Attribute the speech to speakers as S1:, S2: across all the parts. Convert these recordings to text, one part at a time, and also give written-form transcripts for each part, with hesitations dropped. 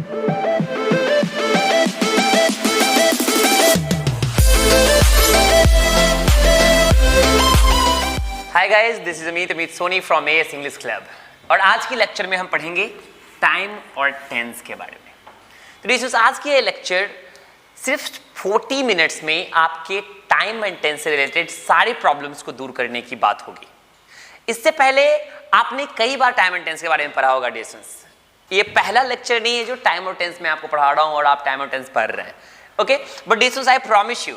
S1: Hi guys, this is Amit Soni from AS English club और आज की लेक्चर में हम पढ़ेंगे टाइम और टेंस के बारे में। तो दोस्तों आज की ये लेक्चर सिर्फ 40 मिनट्स में आपके टाइम एंड टेंस से रिलेटेड सारी प्रॉब्लम्स को दूर करने की बात होगी। इससे पहले आपने कई बार टाइम एंड टेंस के बारे में पढ़ा होगा डिस्टेंस। ये पहला लेक्चर नहीं है जो टाइम और टेंस में आपको पढ़ा रहा हूँ और आप टाइम और टेंस पढ़ रहे हैं, okay. But distance I promise you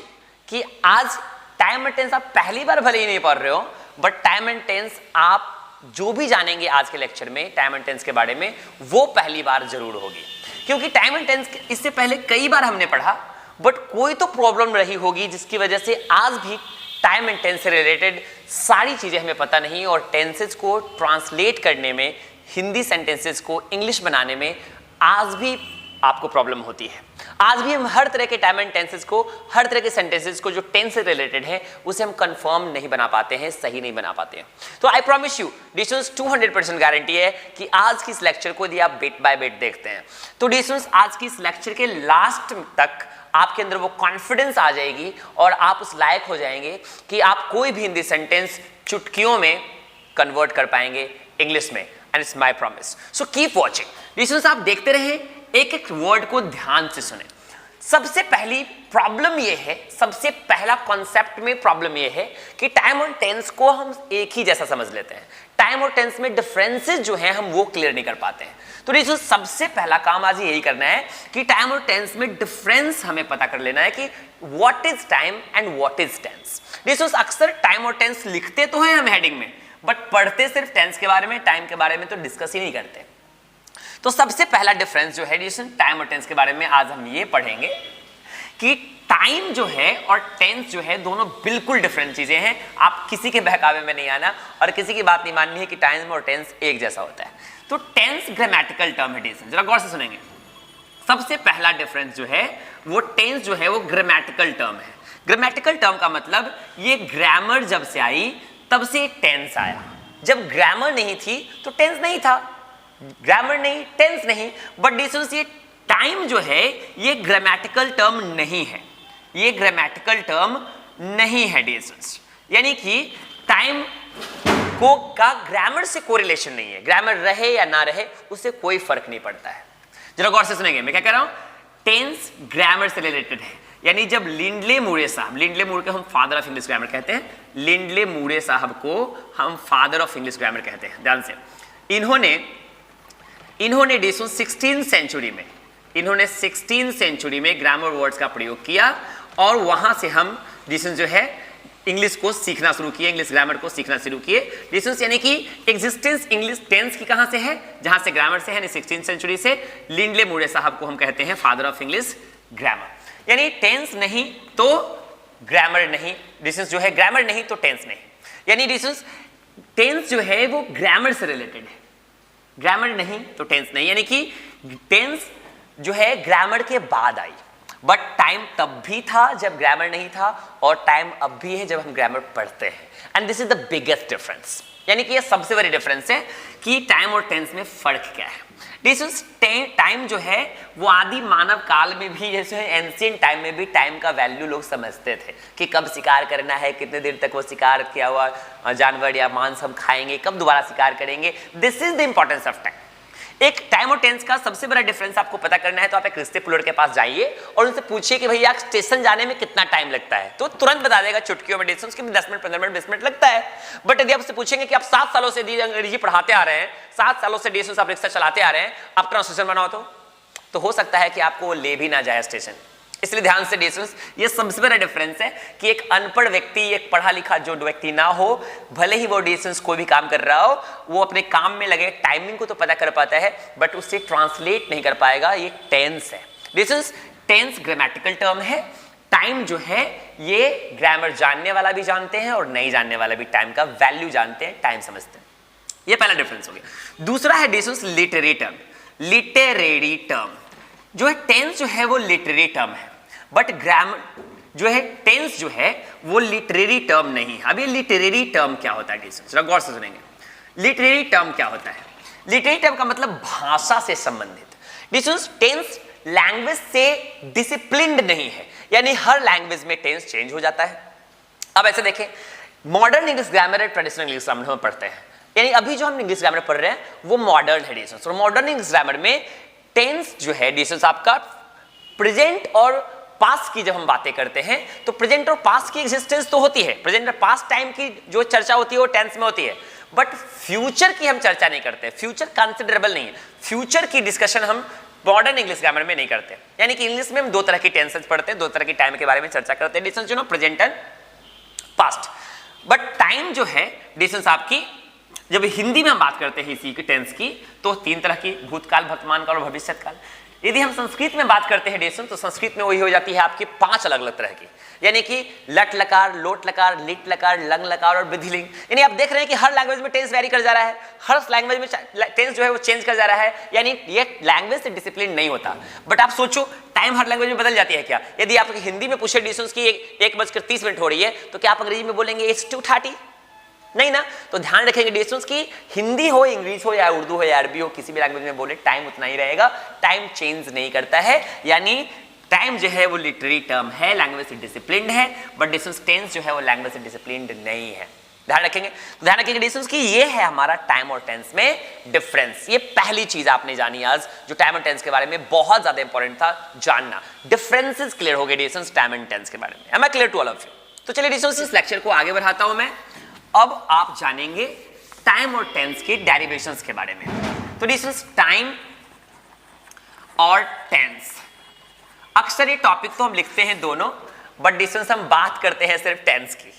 S1: कि आज टाइम एंड टेंस आप पहली बार भले ही नहीं पढ़ रहे हो, बट टाइम एंड टेंस आप जो भी जानेंगे आज के लेक्चर में टाइम एंड टेंस के बारे में वो पहली बार जरूर होगी, क्योंकि टाइम एंड टेंस इससे पहले कई बार हमने पढ़ा, बट कोई तो प्रॉब्लम रही होगी जिसकी वजह से आज भी टाइम एंड टेंस से रिलेटेड सारी चीजें हमें पता नहीं और टेंसेस को ट्रांसलेट करने में, हिंदी सेंटेंसेस को इंग्लिश बनाने में आज भी आपको प्रॉब्लम होती है। आज भी हम हर तरह के टाइम एंड टेंसेस को, हर तरह के सेंटेंसेस को जो टेंस से रिलेटेड है उसे हम कंफर्म नहीं बना पाते हैं, सही नहीं बना पाते हैं। तो I promise you distance 200% guarantee है कि आज की इस लेक्चर को यदि आप बिट बाय बिट देखते हैं तो डिस्टेंस आज की इस लेक्चर के लास्ट तक आपके अंदर वो कॉन्फिडेंस आ जाएगी और आप उस लायक हो जाएंगे कि आप कोई भी हिंदी सेंटेंस चुटकियों में कन्वर्ट कर पाएंगे इंग्लिश में, and it's my promise. So keep watching. Listeners, आप देखते रहे, एक एक वर्ड को ध्यान से सुने। सबसे पहली प्रॉब्लम ये है, सबसे पहला कॉन्सेप्ट में प्रॉब्लम ये है कि टाइम और टेंस को हम एक ही जैसा समझ लेते हैं। टाइम और टेंस में डिफरेंसेस जो हैं हम वो क्लियर नहीं कर पाते हैं। तो देखो सबसे पहला काम आज यही करना है कि टाइम और टेंस में डिफरेंस हमें पता कर लेना है कि what is time and what is tense. देखो अक्सर टाइम और टेंस लिखते तो हैं हम हेडिंग में, बट पढ़ते सिर्फ टेंस के बारे में, टाइम के बारे में तो डिस्कस ही नहीं करते। तो सबसे पहला डिफरेंस जो है टाइम और टेंस के बारे में आज हम ये पढ़ेंगे कि टाइम जो है और टेंस जो है दोनों बिल्कुल डिफरेंट चीजें हैं। आप किसी के बहकावे में नहीं आना और किसी की बात नहीं माननी है कि टाइम और टेंस एक जैसा होता है। तो टेंस ग्रामेटिकल टर्म है, जरा गौर से सुनेंगे। सबसे पहला डिफरेंस जो है वो टेंस जो है वो ग्रामेटिकल टर्म है। ग्रामेटिकल टर्म का मतलब ये ग्रामर जब से आई तब से टेंस आया। जब ग्रामर नहीं थी तो टेंस नहीं था, ग्रामर नहीं, टेंस नहीं। बट डिस्टेंस ये टाइम जो है ये ग्रामेटिकल टर्म नहीं है, ये ग्रामेटिकल टर्म नहीं है डिस्टेंस। यानी कि टाइम को का ग्रामर से कोरिलेशन नहीं है। ग्रामर रहे या ना रहे उससे कोई फर्क नहीं पड़ता है। जरा गौर से सुनेंगे, मैं क्या कह रहा हूं, टेंस ग्रामर से रिलेटेड है। यानी जब लिंडले मूरे साहब, लिंडले मूरे को हम फादर ऑफ इंग्लिश ग्रामर कहते हैं, लिंडले मूरे साहब को हम फादर ऑफ इंग्लिश ग्रामर कहते हैं, ध्यान से। इन्होंने 16th सेंचुरी में, इन्होंने 16th सेंचुरी में ग्रामर वर्ड्स का प्रयोग किया और वहां से हम डिस्टेंस जो है इंग्लिश को सीखना शुरू किए, इंग्लिश ग्रामर को सीखना शुरू किए। डिस्टेंस यानी कि एग्जिस्टेंस इंग्लिश टेंस की कहां से है, जहां से ग्रामर से है, 16th सेंचुरी से। लिंडले मूरे साहब को हम कहते हैं फादर ऑफ इंग्लिश ग्रामर। यानी टेंस नहीं तो ग्रामर नहीं, डिस्टेंस जो है ग्रामर नहीं तो टेंस नहीं। यानी डिस्टेंस टेंस जो है वो ग्रामर से रिलेटेड है, ग्रामर नहीं तो टेंस नहीं। यानी कि टेंस जो है ग्रामर के बाद आई, बट टाइम तब भी था जब ग्रामर नहीं था और टाइम अब भी है जब हम ग्रामर पढ़ते हैं। And this is the biggest difference. यानी कि ये सबसे बड़ी डिफरेंस है कि टाइम और टेंस में फर्क क्या है। डिस्टेंस टाइम जो है वो आदि मानव काल में भी, जैसे एंशिएंट टाइम में भी टाइम का वैल्यू लोग समझते थे कि कब शिकार करना है, कितने देर तक वो शिकार किया हुआ जानवर या मांस हम खाएंगे, कब दोबारा शिकार करेंगे। This is the importance of time. एक टाइम और टेंस का सबसे बड़ा डिफरेंस आपको पता करना है तो आप एक रिश्ते पुलर के पास जाइए और उनसे पूछिए कि भैया स्टेशन जाने में कितना टाइम लगता है, तो तुरंत बता देगा चुटकियों में डिस्टेंस कि 10 मिनट, 15 मिनट, 20 मिनट लगता है। बट यदि आपसे पूछेंगे कि आप 7 सालों से अंग्रेजी पढ़ाते आ रहे हैं, 7 सालों से डिस्टेंस आप रिक्शा चलाते आ रहे हैं, आप ट्रांसलेशन बनाओ तो हो सकता है कि आपको वो ले भी ना जाए स्टेशन। इसलिए ध्यान से डिस्टेंस, ये सबसे बड़ा डिफरेंस है कि एक अनपढ़ व्यक्ति, एक पढ़ा लिखा जो व्यक्ति ना हो, भले ही वो डिस्टेंस कोई भी काम कर रहा हो, वो अपने काम में लगे टाइमिंग को तो पता कर पाता है बट उससे ट्रांसलेट नहीं कर पाएगा। ये टेंस है। डिस्टेंस टेंस ग्रामेटिकल टर्म है। टाइम जो है ये ग्रामर जानने वाला भी जानते हैं और नहीं जानने वाला भी टाइम का वैल्यू जानते हैं, टाइम समझते हैं। ये पहला डिफरेंस हो गया। दूसरा है distance literary term. Literary term जो है, टेंस जो है वो लिटरेरी टर्म है, बट ग्रामर जो है टेंस जो है वो लिटरेरी टर्म नहीं है। अब ये लिटरेरी टर्म क्या होता है डिस्टेंस, जरा गौर से सुनेंगे। लिटरेरी टर्म क्या होता है? लिटरेरी टर्म का मतलब भाषा से संबंधित। डिस्टेंस टेंस लैंग्वेज से डिसिप्लिन्ड नहीं है, यानी हर लैंग्वेज में टेंस चेंज हो जाता है। अब ऐसे देखें, मॉडर्न इंग्लिश ग्रामर और ट्रेडिशनल इंग्लिश ग्रामर हम पढ़ते हैं, यानी अभी जो हम इंग्लिश ग्रामर पढ़ रहे हैं वो मॉडर्न है डिस्टेंस। और मॉडर्न इंग्लिश ग्रामर में टेंस जो है डिस्टेंस आपका प्रेजेंट और पास्ट की जब हम बातें करते हैं तो प्रेजेंट और पास्ट की एग्जिस्टेंस तो होती है, प्रेजेंट और पास्ट टाइम की जो चर्चा होती है वो टेंस में होती है, बट फ्यूचर की हम चर्चा नहीं करते, फ्यूचर कंसिडरेबल नहीं है, फ्यूचर की डिस्कशन हम मॉडर्न इंग्लिश ग्रामर में नहीं करते। यानी कि इंग्लिश में हम दो तरह की टेंसेस पढ़ते हैं, दो तरह की टाइम के बारे में चर्चा करते हैं, डिस्टेंस जो ना present and past. But time जो है डिस्टेंस आपकी, जब हिंदी में हम बात करते हैं इसी की टेंस की तो तीन तरह की, भूतकाल, वर्तमान काल और भविष्य काल। यदि हम संस्कृत में बात करते हैं डिस्टेंस तो संस्कृत में वही हो जाती है आपकी पांच अलग अलग तरह की, यानी कि लट लकार, लोट लकार, लिट लकार, लंग लकार और विधिलिंग। यानी आप देख रहे हैं कि हर लैंग्वेज में टेंस वेरी कर जा रहा है, हर लैंग्वेज में टेंस जो है वो चेंज कर जा रहा है, यानी ये लैंग्वेज से डिसिप्लिन नहीं होता। बट आप सोचो टाइम हर लैंग्वेज में बदल जाती है क्या? यदि आप हिंदी में पूछे डिस्टेंस की 1:30 हो रही है तो क्या आप अंग्रेजी में बोलेंगे इट्स 2:30? नहीं ना। तो ध्यान रखेंगे डिस्टेंस की हिंदी हो, इंग्लिश हो या उर्दू हो या अरबी हो, किसी भी लैंग्वेज में बोले टाइम उतना ही रहेगा, टाइम चेंज नहीं करता है। यानी टाइम जो है वो लिटरेरी टर्म है, लैंग्वेज से डिसिप्लिन्ड है, बट डिस्टेंस टेंस जो है वो लैंग्वेज से डिसिप्लिन्ड नहीं है। ध्यान रखेंगे, ध्यान रखेंगे डिस्टेंस की ये है हमारा टाइम और टेंस में डिफरेंस। ये पहली चीज आपने जानी आज, जो टाइम और टेंस के बारे में बहुत ज्यादा इंपॉर्टेंट था जानना। डिफरेंसेस क्लियर हो गए डिस्टेंस टाइम एंड टेंस के बारे में। Am I clear to all of you? तो चलिए डिस्टेंस इस लेक्चर को आगे बढ़ाता हूं मैं। अब आप जानेंगे टाइम और टेंस के डेरिवेशंस के बारे में। तो डिस्टेंस टाइम और टेंस, अक्सर ये टॉपिक तो हम लिखते हैं दोनों, बट डिस्टेंस हम बात करते हैं सिर्फ टेंस की।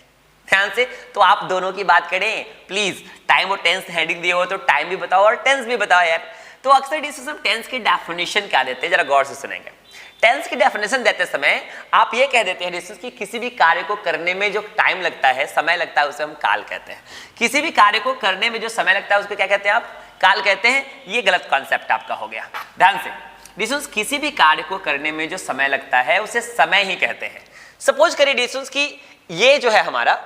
S1: ध्यान से, तो आप दोनों की बात करें प्लीज। टाइम और टेंस हेडिंग दिए हो तो टाइम भी बताओ और टेंस भी बताओ यार। तो अक्सर डिस्टेंस हम टेंस की डेफिनेशन क्या देते हैं, जरा गौर से सुनेंगे। टेंस की डेफिनेशन देते समय आप ये कह देते हैं डिस्टेंस की किसी भी कार्य को करने में जो टाइम लगता है, समय लगता है, उसे हम काल कहते हैं। किसी भी कार्य को करने में जो समय लगता है उसको क्या कहते हैं आप? काल कहते हैं। ये गलत कॉन्सेप्ट आपका हो गया। ध्यान से, डिस्टेंस किसी भी कार्य को करने में जो समय लगता है उसे समय ही कहते हैं। सपोज करिए डिस्टेंस की ये जो है हमारा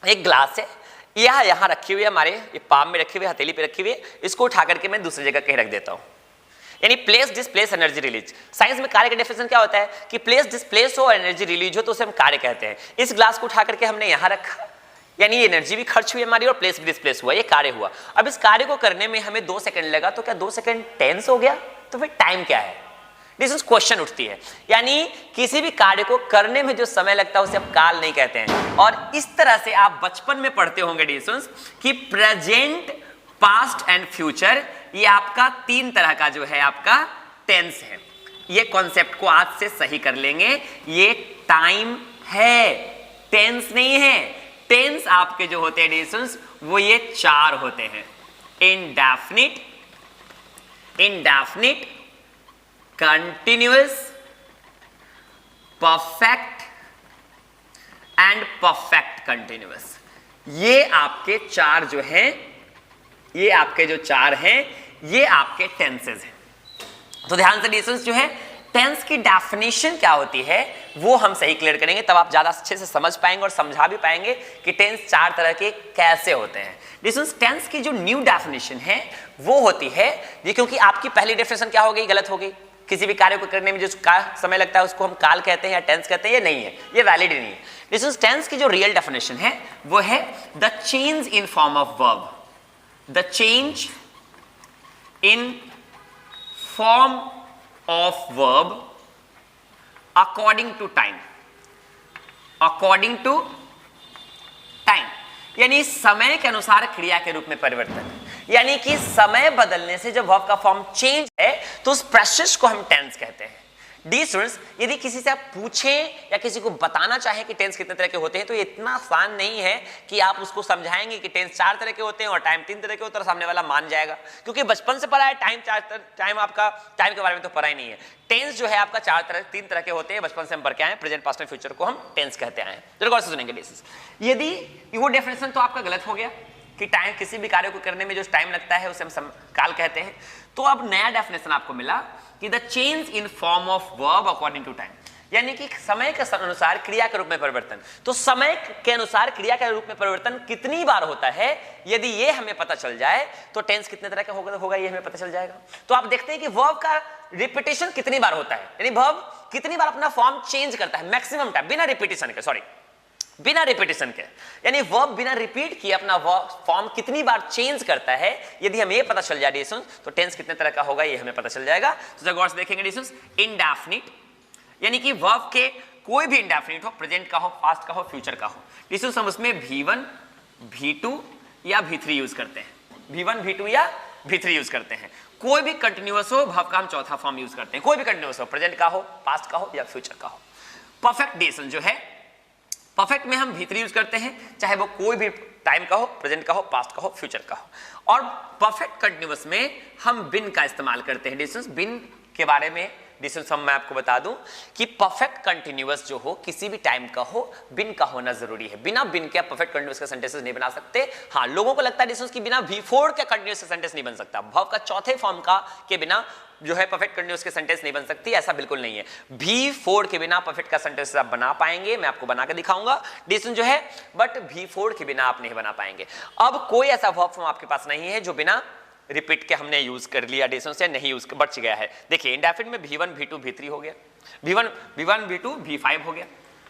S1: एक ग्लास है, यह यहाँ रखी हुई है, हमारे ये पाम में रखी हुई है, हथेली पे रखी हुई है, इसको उठा करके मैं दूसरी जगह कहीं रख देता हूँ, यानी place displace energy release. Science में कार्य का डेफिनेशन क्या होता है कि प्लेस डिस्प्लेस हो और एनर्जी रिलीज हो तो उसे हम कार्य कहते हैं। इस ग्लास को उठा करके हमने यहाँ रखा, यानी ये एनर्जी भी खर्च हुई हमारी और प्लेस भी डिस्प्लेस हुआ, ये कार्य हुआ। अब इस कार्य को करने में हमें 2 सेकंड लगा, तो क्या 2 सेकंड टेंस हो गया? तो फिर टाइम क्या है? डिस्टेंस क्वेश्चन उठती है। यानी किसी भी कार्य को करने में जो समय लगता है उसे आप काल नहीं कहते हैं। और इस तरह से आप बचपन में पढ़ते होंगे डिस्टेंस कि प्रेजेंट, पास्ट एंड फ्यूचर, ये आपका 3 तरह का जो है आपका टेंस है। ये कॉन्सेप्ट को आज से सही कर लेंगे। ये टाइम है, टेंस नहीं है। टेंस आपके जो होते हैं डिस्टेंस वो ये 4 होते हैं, indefinite, indefinite, continuous, perfect and perfect continuous. ये आपके 4 जो हैं, ये आपके जो 4 हैं, ये आपके टेंसेस हैं। तो ध्यान से डिस्टेंस जो है टेंस की डेफिनेशन क्या होती है वो हम सही क्लियर करेंगे, तब आप ज्यादा अच्छे से समझ पाएंगे और समझा भी पाएंगे कि टेंस 4 तरह के कैसे होते हैं। डिस्टेंस टेंस की जो न्यू डेफिनेशन है वो होती है ये, क्योंकि आपकी पहली डेफिनेशन क्या हो गई? गलत हो गई। किसी भी कार्य को करने में जो समय लगता है उसको हम काल कहते हैं या टेंस कहते हैं, ये नहीं है, ये वैलिड नहीं है। डिस्टेंस टेंस की जो रियल डेफिनेशन है वो है the change in form of verb, the change in form of verb according to time, according to time, यानी समय के अनुसार क्रिया के रूप में परिवर्तन। यानी कि समय बदलने से जब वर्ब का फॉर्म चेंज है तो उस प्रोसेस को हम टेंस कहते हैं। डी स्टूडेंट्स, यदि किसी से आप पूछें या किसी को बताना चाहें कि टेंस कितने तरह के होते हैं तो ये इतना आसान नहीं है कि आप उसको समझाएंगे कि टेंस 4 तरह के होते हैं और टाइम 3 तरह के होते हैं और सामने वाला मान जाएगा, क्योंकि बचपन से पढ़ा है। टाइम आपका टाइम के बारे में तो पढ़ा ही नहीं है। टेंस जो है आपका 3 तरह के होते हैं, बचपन से हम पढ़ के आए, प्रेजेंट, पास्ट एंड फ्यूचर को हम टेंस कहते हैं। जरूर गौर से सुनेंगे। यदि वो डेफिनेशन तो आपका गलत हो गया कि टाइम, किसी भी कार्य को करने में जो टाइम लगता है उसे हम काल कहते हैं, तो अब नया डेफिनेशन आपको मिला कि the change in form of verb according to time, यानी कि समय के अनुसार क्रिया के रूप में परिवर्तन। तो समय के अनुसार क्रिया के रूप में परिवर्तन कितनी बार होता है, यदि ये हमें पता चल जाए तो टेंस कितने तरह का होगा ये हमें पता चल जाएगा। तो आप देखते हैं कि वर्ब का रिपीटिशन कितनी बार होता है, यानी वर्ब कितनी बार अपना फॉर्म चेंज करता है, मैक्सिमम टाइम, बिना रिपीटिशन के, बिना रिपीटिशन के, यानी वर्ब बिना रिपीट किए अपना फॉर्म कितनी बार चेंज करता है, यदि हमें पता चल जाए डिशंस, तो टेंस कितने तरह का होगा ये हमें पता चल जाएगा। तो जब गौर से देखेंगे डिशंस, इंडेफिनिट यानी कि वर्ब के कोई भी इंडेफिनिट हो, प्रेजेंट का हो, पास्ट का हो, फ्यूचर का हो, डिशंस हम उसमें V1, V2 या V3 यूज करते हैं, V1, V2 या V3 यूज करते हैं। कोई भी कंटिन्यूअस हो वर्ब का हम चौथा फॉर्म यूज करते हैं, कोई भी कंटिन्यूअस हो, प्रेजेंट का हो, पास्ट का हो या फ्यूचर का हो। परफेक्ट डिशंस जो है, परफेक्ट में हम V3 यूज करते हैं, चाहे वो कोई भी टाइम का हो, प्रेजेंट का हो, पास्ट का हो, फ्यूचर का हो। और परफेक्ट कंटिन्यूअस में हम बिन का इस्तेमाल करते हैं। डिशंस बिन के बारे में डिशंस मैं आपको बता दूं कि परफेक्ट कंटिन्यूअस जो हो किसी भी टाइम का हो, बिन का होना जरूरी है। बिना बिन के आप परफेक्ट कंटिन्यूअस का सेंटेंसेस नहीं बना सकते। हाँ, लोगों को लगता है डिशंस कि बिना V4 के कंटिन्यूअस का सेंटेंस नहीं बन सकता, वर्ब का चौथे फॉर्म का के बिना जो है परफेक्ट कंटिन्यूअस के सेंटेंस नहीं बन सकती, ऐसा बिल्कुल नहीं है। V4 के बिना परफेक्ट का सेंटेंस आप बना पाएंगे, मैं आपको बना के दिखाऊंगा डिशंस जो है, बट V4 के बिना आप नहीं बना पाएंगे। अब कोई ऐसा वर्ब फॉर्म आपके पास नहीं है जो बिना रिपीट के हमने यूज कर लिया डिशंस से, नहीं यूज बच गया है। देखिए इंडेफिनिट में V1, V2, V3 हो गया, V1, V2, V5 हो गया,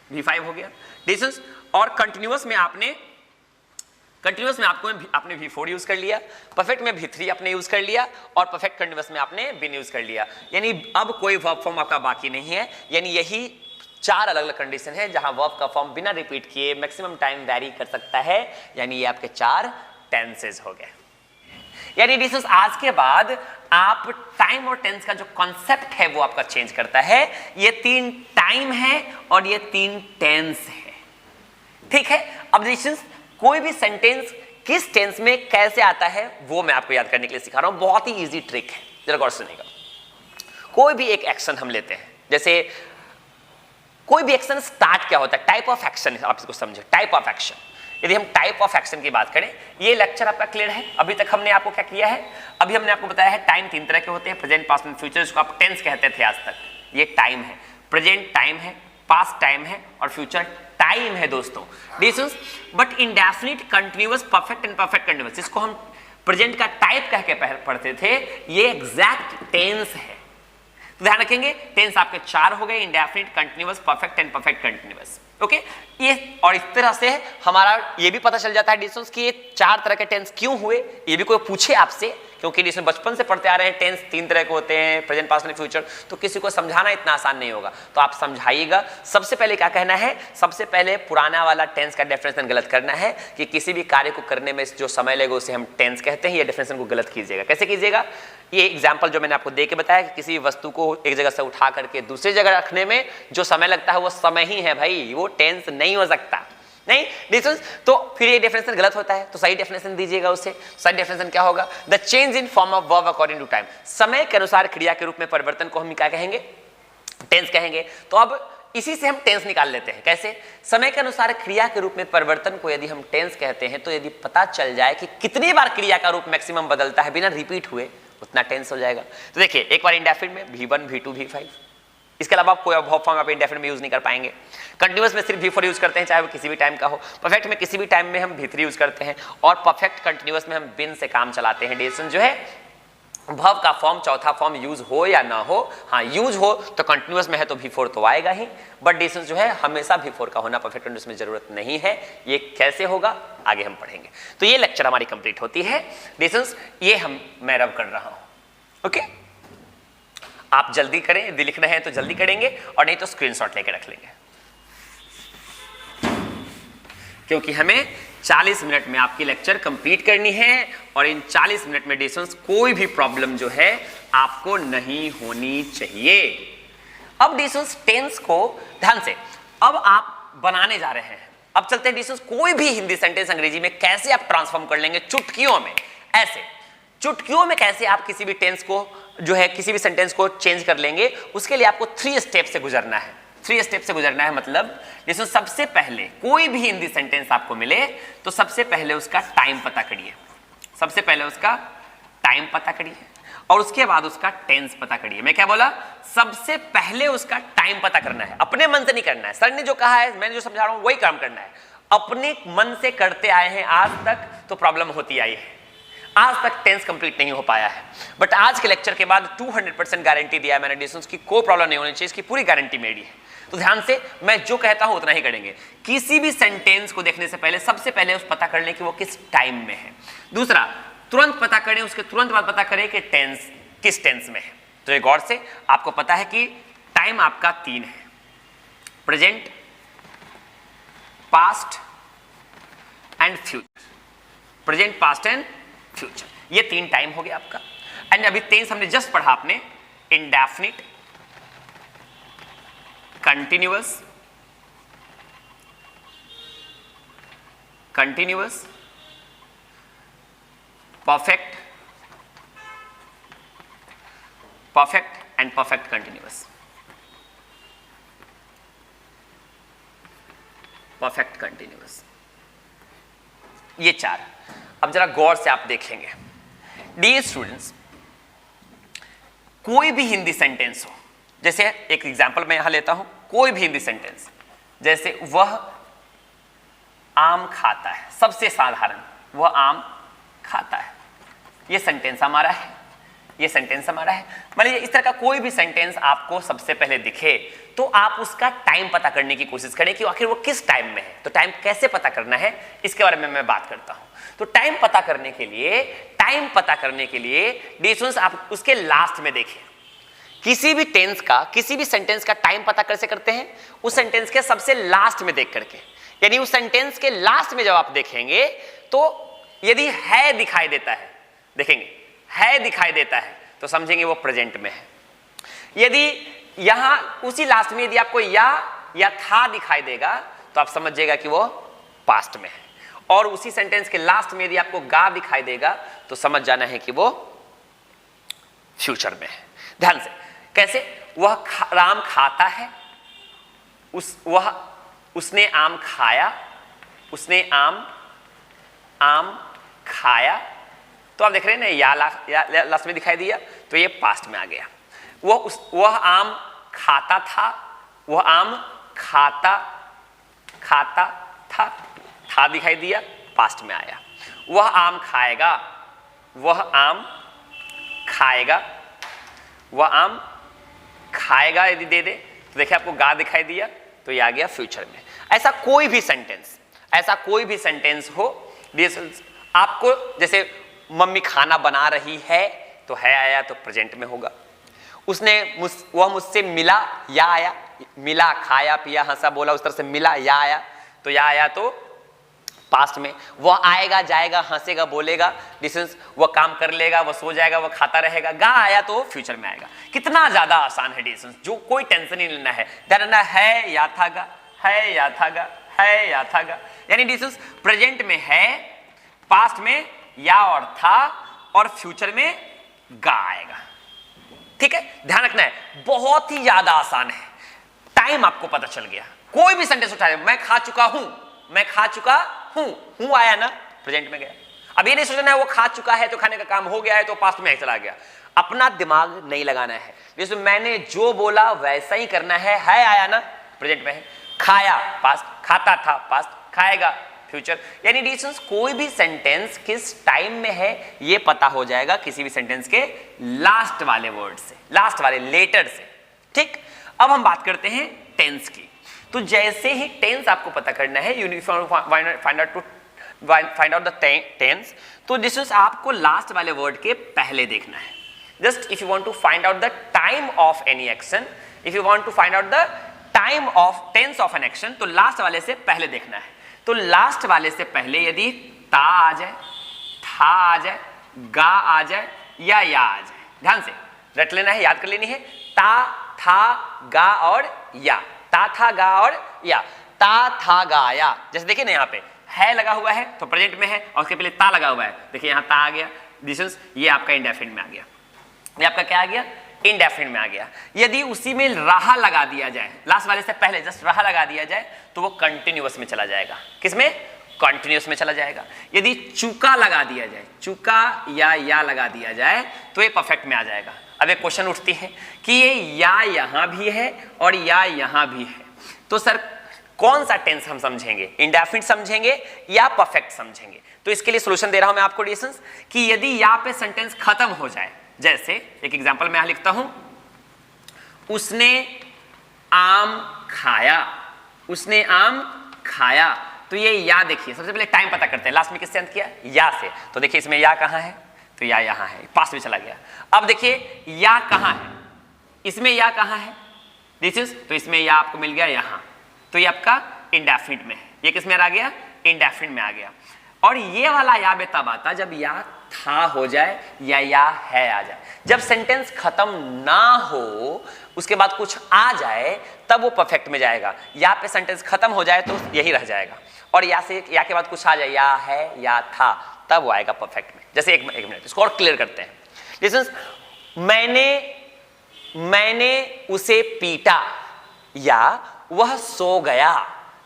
S1: V5 हो गया डिशंस। और कंटिन्यूअस में आपने आपने V4 यूज कर लिया, परफेक्ट में V3 आपने यूज कर लिया, और परफेक्ट कंटिन्यूअस में आपने बिन यूज कर लिया। यानी अब कोई वर्ब फॉर्म आपका बाकी नहीं है, यानी यही 4 अलग अलग कंडीशन है जहां वर्ब का फॉर्म बिना रिपीट किए मैक्सिमम टाइम वैरी कर सकता है, यानी ये आपके 4 टेंसेस हो गए। यानी डिशंस आज के बाद आप टाइम और टेंस का जो कॉन्सेप्ट है वो आपका चेंज करता है। ये 3 टाइम है और ये 3 टेंस है, ठीक है। अब डिशंस कोई भी सेंटेंस किस टेंस में कैसे आता है वो मैं आपको याद करने के लिए सिखा रहा हूं, बहुत ही इजी ट्रिक है, जरा गौर से सुनिएगा। कोई भी एक एक्शन हम लेते हैं, जैसे कोई भी एक्शन स्टार्ट क्या होता है, टाइप ऑफ एक्शन, आप इसको समझे, टाइप ऑफ एक्शन। यदि हम टाइप ऑफ एक्शन की बात करें, ये लेक्चर आपका क्लियर है। अभी तक हमने आपको क्या किया है, अभी हमने आपको बताया है टाइम 3 तरह के होते हैं, प्रेजेंट, पास्ट एंड फ्यूचर, जिसको आप टेंस कहते थे आज तक। ये टाइम है, प्रेजेंट टाइम है, पास्ट टाइम है और फ्यूचर टाइम है दोस्तों डिशंस। But indefinite, continuous, perfect and perfect continuous, जिसको हम प्रेजेंट का टाइप कह के पढ़ते थे, ये एग्जैक्ट टेंस है। तो ध्यान रखेंगे, टेंस आपके 4 हो गए, indefinite, continuous, perfect and perfect continuous, okay. ये और इस तरह से हमारा ये भी पता चल जाता है डिशंस कि ये 4 तरह के टेंस क्यों हुए, ये भी कोई पूछे आपसे, क्योंकि डिशंस बचपन से पढ़ते आ रहे हैं, टेंस 3 तरह के होते हैं, प्रेजेंट, पास्ट एंड फ्यूचर, तो किसी को समझाना इतना आसान नहीं होगा, तो आप समझाइएगा। सबसे पहले क्या कहना है, सबसे पहले पुराना वाला टेंस का डेफिनेशन गलत करना है कि किसी भी कार्य को करने में जो समय लगेगा उसे हम टेंस कहते हैं, ये डेफिनेशन को गलत कीजिएगा। कैसे कीजिएगा, ये एग्जाम्पल जो मैंने आपको दे के बताया कि किसी वस्तु को एक जगह से उठा करके दूसरी जगह रखने में जो समय लगता है वो समय ही है भाई, वो टेंस नहीं हो सकता, नहीं डिफरेंस। तो फिर ये डेफिनेशन गलत होता है, तो सही डेफिनेशन दीजिएगा उसे। सही डेफिनेशन क्या होगा, the change in form of verb according to time, समय के अनुसार क्रिया के रूप में परिवर्तन को हम क्या कहेंगे, टेंस कहेंगे। तो अब इसी से हम टेंस निकाल लेते हैं, कैसे, समय के अनुसार क्रिया के रूप में परिवर्तन को यदि हम टेंस कहते हैं, तो यदि पता चल जाए कि कितनी बार क्रिया का रूप मैक्सिमम बदलता है बिना रिपीट हुए, उतना टेंस हो जाएगा। तो देखिए एक बार इंडेफिनिट में V1, V2, V5, इसके अलावा कोई वर्ब फॉर्म आप इंडेफिनिट में यूज नहीं कर पाएंगे। कंटीन्यूअस में सिर्फ V4 यूज करते हैं, चाहे वो किसी भी टाइम का हो। परफेक्ट में किसी भी टाइम में हम V3 यूज करते हैं, और परफेक्ट कंटीन्यूअस में हम बिन से काम चलाते हैं। डिसीजन जो है वर्ब का फॉर्म चौथा फॉर्म यूज हो या ना हो, हाँ यूज हो तो कंटीन्यूअस में है तो V4 तो आएगा ही, बट डिसीजन जो है हमेशा V4 का होना परफेक्ट कंटीन्यूअस में जरूरत नहीं है। ये कैसे होगा आगे हम पढ़ेंगे। तो ये लेक्चर हमारी कंप्लीट होती है। डिसीजन ये मैं रब कर रहा हूं, ओके। आप जल्दी करें, यदि लिखना है तो जल्दी करेंगे, और नहीं तो स्क्रीनशॉट लेके रख लेंगे, क्योंकि हमें 40 मिनट में आपकी लेक्चर कंप्लीट करनी है, और इन 40 मिनट में डिस्टेंस कोई भी प्रॉब्लम जो है आपको नहीं होनी चाहिए। अब डिस्टेंस टेंस को ध्यान से अब आप बनाने जा रहे हैं। अब चलते हैं डिस्टेंस, कोई भी हिंदी सेंटेंस अंग्रेजी में कैसे आप ट्रांसफॉर्म कर लेंगे चुटकियों में। ऐसे चुटकियों में कैसे आप किसी भी टेंस को जो है किसी भी सेंटेंस को चेंज कर लेंगे, उसके लिए आपको 3 स्टेप से गुजरना है। 3 स्टेप से गुजरना है मतलब जैसे सबसे पहले कोई भी हिंदी सेंटेंस आपको मिले तो सबसे पहले उसका टाइम पता करिए, सबसे पहले उसका टाइम पता करिए, और उसके बाद उसका टेंस पता करिए। मैं क्या बोला, सबसे पहले उसका टाइम पता करना है, अपने मन से नहीं करना है। सर ने जो कहा है, मैंने जो समझा रहा हूं वही काम करना है। अपने मन से करते आए हैं आज तक तो प्रॉब्लम होती आई है, आज तक टेंस कंप्लीट नहीं हो पाया है। बट आज के लेक्चर के बाद 200% गारंटी दिया है मैंने डिस्टेंस की, कोई प्रॉब्लम नहीं होनी चाहिए, इसकी पूरी गारंटी मेरी है। तो ध्यान से मैं जो कहता हूं उतना ही करेंगे। किसी भी सेंटेंस को देखने से पहले सबसे पहले उस पता कर लें कि वो किस टाइम में है। दूसरा, तुरंत पता करें, उसके तुरंत बाद पता करें कि टेंस किस टेंस में है। तो एक गौर से आपको पता है कि टाइम आपका 3 है, present, past and future. Present, past and future, ये 3 टाइम हो गया आपका। एंड अभी टेंस हमने जस्ट पढ़ा आपने, indefinite, continuous, continuous, perfect, perfect and perfect continuous, perfect continuous, ये 4। अब जरा गौर से आप देखेंगे, डियर स्टूडेंट्स, कोई भी हिंदी सेंटेंस हो, जैसे एक एग्जांपल मैं यहां लेता हूं, कोई भी हिंदी सेंटेंस, जैसे वह आम खाता है, सबसे साधारण, वह आम खाता है, ये सेंटेंस हमारा है, ये सेंटेंस हमारा है। मान लीजिए इस तरह का कोई भी सेंटेंस आपको सबसे पहले दिखे तो आप उसका टाइम पता करने की कोशिश करें कि आखिर वो किस टाइम में है। तो टाइम कैसे पता करना है इसके बारे में मैं बात करता हूं। तो टाइम पता करने के लिए डिस्टेंस आप उसके लास्ट में देखें। किसी भी टेंस का, किसी भी सेंटेंस का टाइम पता कैसे करते हैं, उस सेंटेंस के सबसे लास्ट में देख करके, यानी उस सेंटेंस के लास्ट में जब आप देखेंगे तो यदि है दिखाई देता है, देखेंगे है दिखाई देता है तो समझेंगे वो प्रेजेंट में है। यदि यहां उसी लास्ट में यदि आपको या था दिखाई देगा तो आप समझिएगा कि वो पास्ट में है, और उसी सेंटेंस के लास्ट में यदि आपको गा दिखाई देगा तो समझ जाना है कि वो फ्यूचर में है। ध्यान से, कैसे, वह राम खाता है, उसने आम खाया, उसने आम खाया, तो आप देख रहे हैं ना, या लास्ट में दिखाई दिया तो ये पास्ट में आ गया। वह आम खाता था, वह आम खाता था दिखाई दिया, पास्ट में आया। वह आम खाएगा, वह आम खाएगा, वह आम खाएगा यदि दे दे तो देखिए आपको गा दिखाई दिया तो ये आ गया फ्यूचर में। ऐसा कोई भी सेंटेंस हो, आपको जैसे मम्मी खाना बना रही है तो है आया तो प्रेजेंट में होगा। वह मुझसे मिला, या आया, मिला, खाया पिया हंसा बोला, उस तरह से मिला, या आया तो पास्ट में। वह आएगा जाएगा हंसेगा बोलेगा, डिस्टेंस, वह काम कर लेगा, वह सो जाएगा, वह खाता रहेगा, गा आया तो फ्यूचर में आएगा। कितना ज्यादा आसान है डिस्टेंस, जो कोई टेंशन नहीं लेना है। ध्यान है या था गा, है या था गा, है या था गा, यानी डिस्टेंस प्रेजेंट में है, पास्ट में या और था, और फ्यूचर में गा आएगा। ठीक है, ध्यान रखना है, बहुत ही ज्यादा आसान है। टाइम आपको पता चल गया, कोई भी सेंटेंस उठाए, मैं खा चुका हूं आया ना, प्रेजेंट में गया। अब ये नहीं सोचना है वो खा चुका है तो खाने का काम हो गया है तो पास्ट में चला गया, अपना दिमाग नहीं लगाना है। जैसे मैंने जो बोला वैसा ही करना है आया ना, प्रेजेंट में है, खाया पास्ट, खाता था पास्ट, खाएगा फ्यूचर। यानी डिस्टेंस कोई भी सेंटेंस किस टाइम में है ये पता हो जाएगा किसी भी सेंटेंस के लास्ट वाले वर्ड से, लास्ट वाले लेटर से। ठीक, अब हम बात करते हैं टेंस की। तो जैसे ही टेंस आपको पता करना है, you find out the tense, तो डिस्टेंस आपको लास्ट वाले वर्ड के पहले देखना है। Just if you want to find out the time of any action, if you want to find out the time of tense of an action, तो last वाले से पहले देखना है। तो लास्ट वाले से पहले यदि ता आ जाए, था आ जाए, गा आ जाए या आ जाए, ध्यान से रट लेना है, याद कर लेनी है। ता, था, गा और या, ता, था, गा और या, ता, था, गा, या। जैसे देखिए ना, यहाँ पे है लगा हुआ है तो प्रेजेंट में है, और उसके पहले ता लगा हुआ है, देखिए यहाँ ता आ गया, डिस्टेंस ये आपका इंडेफिनिट में आ गया, ये आपका क्या आ गया, इंडेफिनिट में आ गया। यदि उसी में रहा लगा दिया जाए, लास्ट वाले से पहले जस्ट रहा लगा दिया जाए, तो वो कंटिन्यूअस में चला जाएगा। किसमें? कंटिन्यूअस में चला जाएगा। यदि चूका लगा दिया जाए, चूका या लगा दिया जाए तो ये परफेक्ट में आ जाएगा। अब एक क्वेश्चन उठती है कि ये या यहां भी है और या यहां भी है, तो सर कौन सा टेंस हम समझेंगे, इंडेफिनिट समझेंगे या परफेक्ट समझेंगे? तो इसके लिए सॉल्यूशन दे रहा हूं मैं आपको डिस्टेंस कि यदि यहां पे सेंटेंस खत्म हो जाए, जैसे एक एग्जांपल मैं यहां लिखता हूं, उसने आम खाया, उसने आम खाया, तो ये या देखिए, सबसे पहले टाइम पता करते हैं, लास्ट में किससे अंत किया, या से, तो देखिए इसमें या कहां है, तो या यहां है, पास्ट में चला गया। अब देखिए या कहां है, इसमें या कहां है, दिस इज, तो इसमें या आपको मिल गया यहां, तो ये आपका इंडेफिनिट में है, ये किस में आ गया, इंडेफिनिट में आ गया। और ये वाला या बे तब आता जब या था हो जाए या है आ जाए। जब सेंटेंस खत्म ना हो उसके बाद कुछ आ जाए तब वो परफेक्ट में जाएगा। या पे सेंटेंस खत्म हो जाए तो यही रह जाएगा, और या के बाद कुछ आ जाए, या है या था, तब वो आएगा परफेक्ट में। जैसे एक मिनट इसको और क्लियर करते हैं। लिसन, मैंने उसे पीटा या वह सो गया,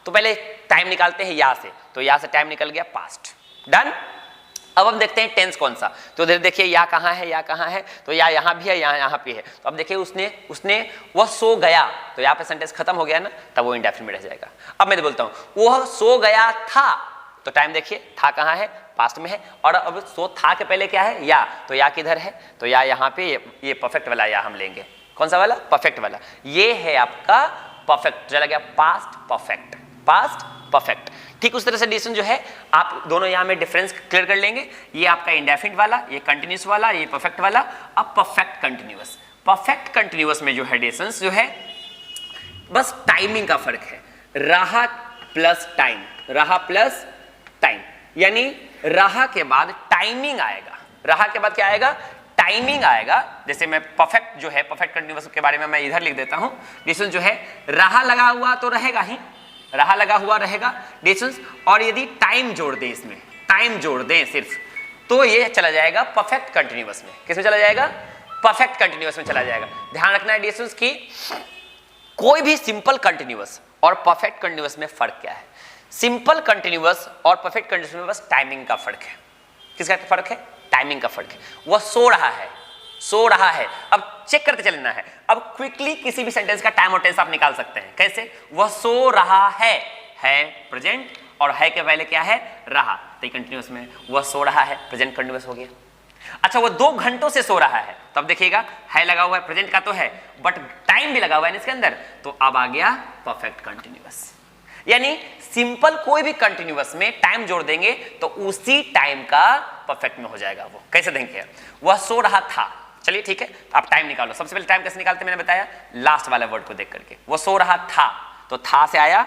S1: तो पहले टाइम निकालते हैं या से, तो या से टाइम निकल गया, पास्ट, डन। अब हम देखते हैं टेंस कौन सा, तो देखिए या कहां है, या कहां है, तो या यहां भी है, यहां भी है। तो अब देखिए उसने वह सो गया, तो यहाँ पे सेंटेंस खत्म हो गया ना, तब वो इंडेफिनिट में रह जाएगा। अब मैं बोलता हूं वह सो गया था, तो टाइम देखिए था कहां है, पास्ट में है, और अब सो था के पहले क्या है, या, तो या किधर है, तो या यहाँ पे, ये परफेक्ट वाला या हम लेंगे, कौन सा वाला, परफेक्ट वाला, ये है आपका परफेक्ट, चला गया पास्ट परफेक्ट, पास्ट परफेक्ट। ठीक उस तरह से डिसीजन जो है आप दोनों यहाँ में डिफरेंस क्लियर कर लेंगे, ये आपका इंडेफिनिट वाला, ये कंटिन्यूअस वाला, ये परफेक्ट वाला। अब परफेक्ट कंटिन्यूअस, परफेक्ट कंटिन्यूअस में जो है डिसीजन जो है बस टाइमिंग का फर्क है, रहा प्लस टाइम, रहा प्लस टाइम, यानी रहा के बाद टाइमिंग आएगा, रहा के बाद क्या आएगा, टाइमिंग आएगा। जैसे मैं परफेक्ट जो है, परफेक्ट कंटिन्यूअस के बारे में मैं इधर लिख देता हूं, डिसीजन जो है रहा लगा हुआ तो रहेगा ही, रहा लगा हुआ रहेगा डिस्टेंस, और यदि टाइम जोड़ दें, इसमें टाइम जोड़ दें सिर्फ, तो ये चला जाएगा परफेक्ट कंटिन्यूअस में। किस में चला जाएगा, परफेक्ट कंटिन्यूअस में चला जाएगा। ध्यान रखना है डिस्टेंस की कोई भी सिंपल कंटिन्यूअस और परफेक्ट कंटिन्यूअस में फर्क क्या है। सिंपल कंटिन्यूअस और परफेक्ट कंटिन्यूअस में बस टाइमिंग का फर्क है। किसका फर्क है, टाइमिंग का फर्क है। वह सो रहा है, सो रहा है, अब चेक करते चलना है। अब क्विकली किसी भी सेंटेंस का टाइम और टेंस आप निकाल सकते हैं। कैसे, वह सो रहा है प्रेजेंट, और है के पहले क्या है, रहा, तो कंटिन्यूअस में वह सो रहा है, प्रेजेंट कंटिन्यूअस हो गया। अच्छा, वो 2 घंटों से सो रहा है, तो अब देखिएगा है लगा हुआ है, प्रेजेंट का तो है, बट टाइम भी लगा हुआ है इसके अंदर, तो अब आ गया परफेक्ट कंटिन्यूअस। यानी सिंपल कोई भी कंटिन्यूअस में टाइम जोड़ देंगे तो उसी टाइम का परफेक्ट में हो जाएगा वो। कैसे देंगे, वह सो रहा था, चलिए ठीक है, आप टाइम निकालो। सबसे पहले टाइम कैसे निकालते मैंने बताया, लास्ट वाला वर्ड को देख करके। वो सो रहा था, तो था से आया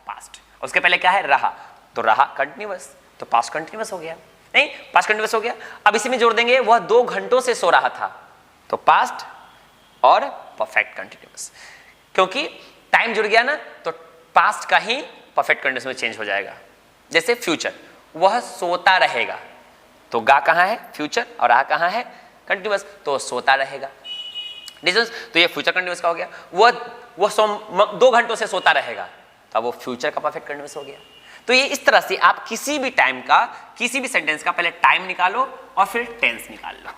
S1: पास्ट, उसके पहले क्या है, रहा, तो रहा कंटिन्यूअस, तो पास्ट कंटिन्यूअस हो गया, नहीं पास्ट कंटिन्यूअस हो गया। अब इसी में जोड़ देंगे, वह 2 घंटों से सो रहा था, तो पास्ट और परफेक्ट कंटिन्यूअस, क्योंकि टाइम जुड़ गया ना, तो पास्ट का ही परफेक्ट कंटिन्यूअस में चेंज हो जाएगा। जैसे फ्यूचर, वह सोता रहेगा, तो गा कहां है, फ्यूचर, और आ कहां है, कंटिन्यूअस, तो सोता रहेगा डिस्टेंस, तो ये फ्यूचर कंटिन्यूअस का हो गया। वो 2 घंटों से सोता रहेगा, तो वो फ्यूचर का परफेक्ट कंटिन्यूअस हो गया। तो ये इस तरह से आप किसी भी टाइम का, किसी भी सेंटेंस का पहले टाइम निकालो और फिर टेंस निकाल लो।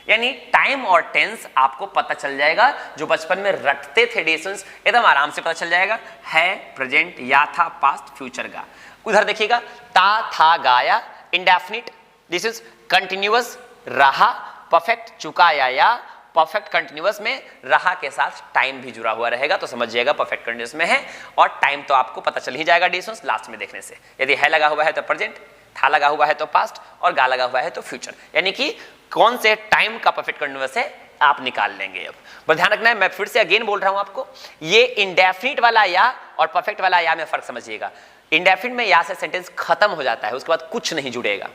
S1: यानी टाइम और टेंस आपको पता चल जाएगा, जो बचपन में रटते थे डिस्टेंस, एकदम आराम से पता चल जाएगा। है, प्रेजेंट, या था, पास्ट, फ्यूचर गा। उधर देखिएगा, ता था गाया, इंडेफिनिट, दिस इज कंटिन्यूअस, रहा, परफेक्ट, चुका या परफेक्ट कंटिन्यूअस में रहा के साथ टाइम भी जुड़ा हुआ रहेगा, तो समझिएगा परफेक्ट कंटिन्यूअस में है। और टाइम तो आपको पता चल ही जाएगा डिस्टेंस लास्ट में देखने से। यदि है लगा हुआ है तो प्रेजेंट, था लगा हुआ है तो पास्ट, और गा लगा हुआ है तो फ्यूचर, यानी कि कौन से टाइम का परफेक्ट कंटिन्यूअस है आप निकाल लेंगे। अब बस ध्यान रखना है, मैं फिर से अगेन बोल रहा हूं आपको, ये इंडेफिनिट वाला या और परफेक्ट वाला या में फर्क समझिएगा। इंडेफिनिट में या से सेंटेंस खत्म हो जाता है, उसके बाद कुछ नहीं जुड़ेगा,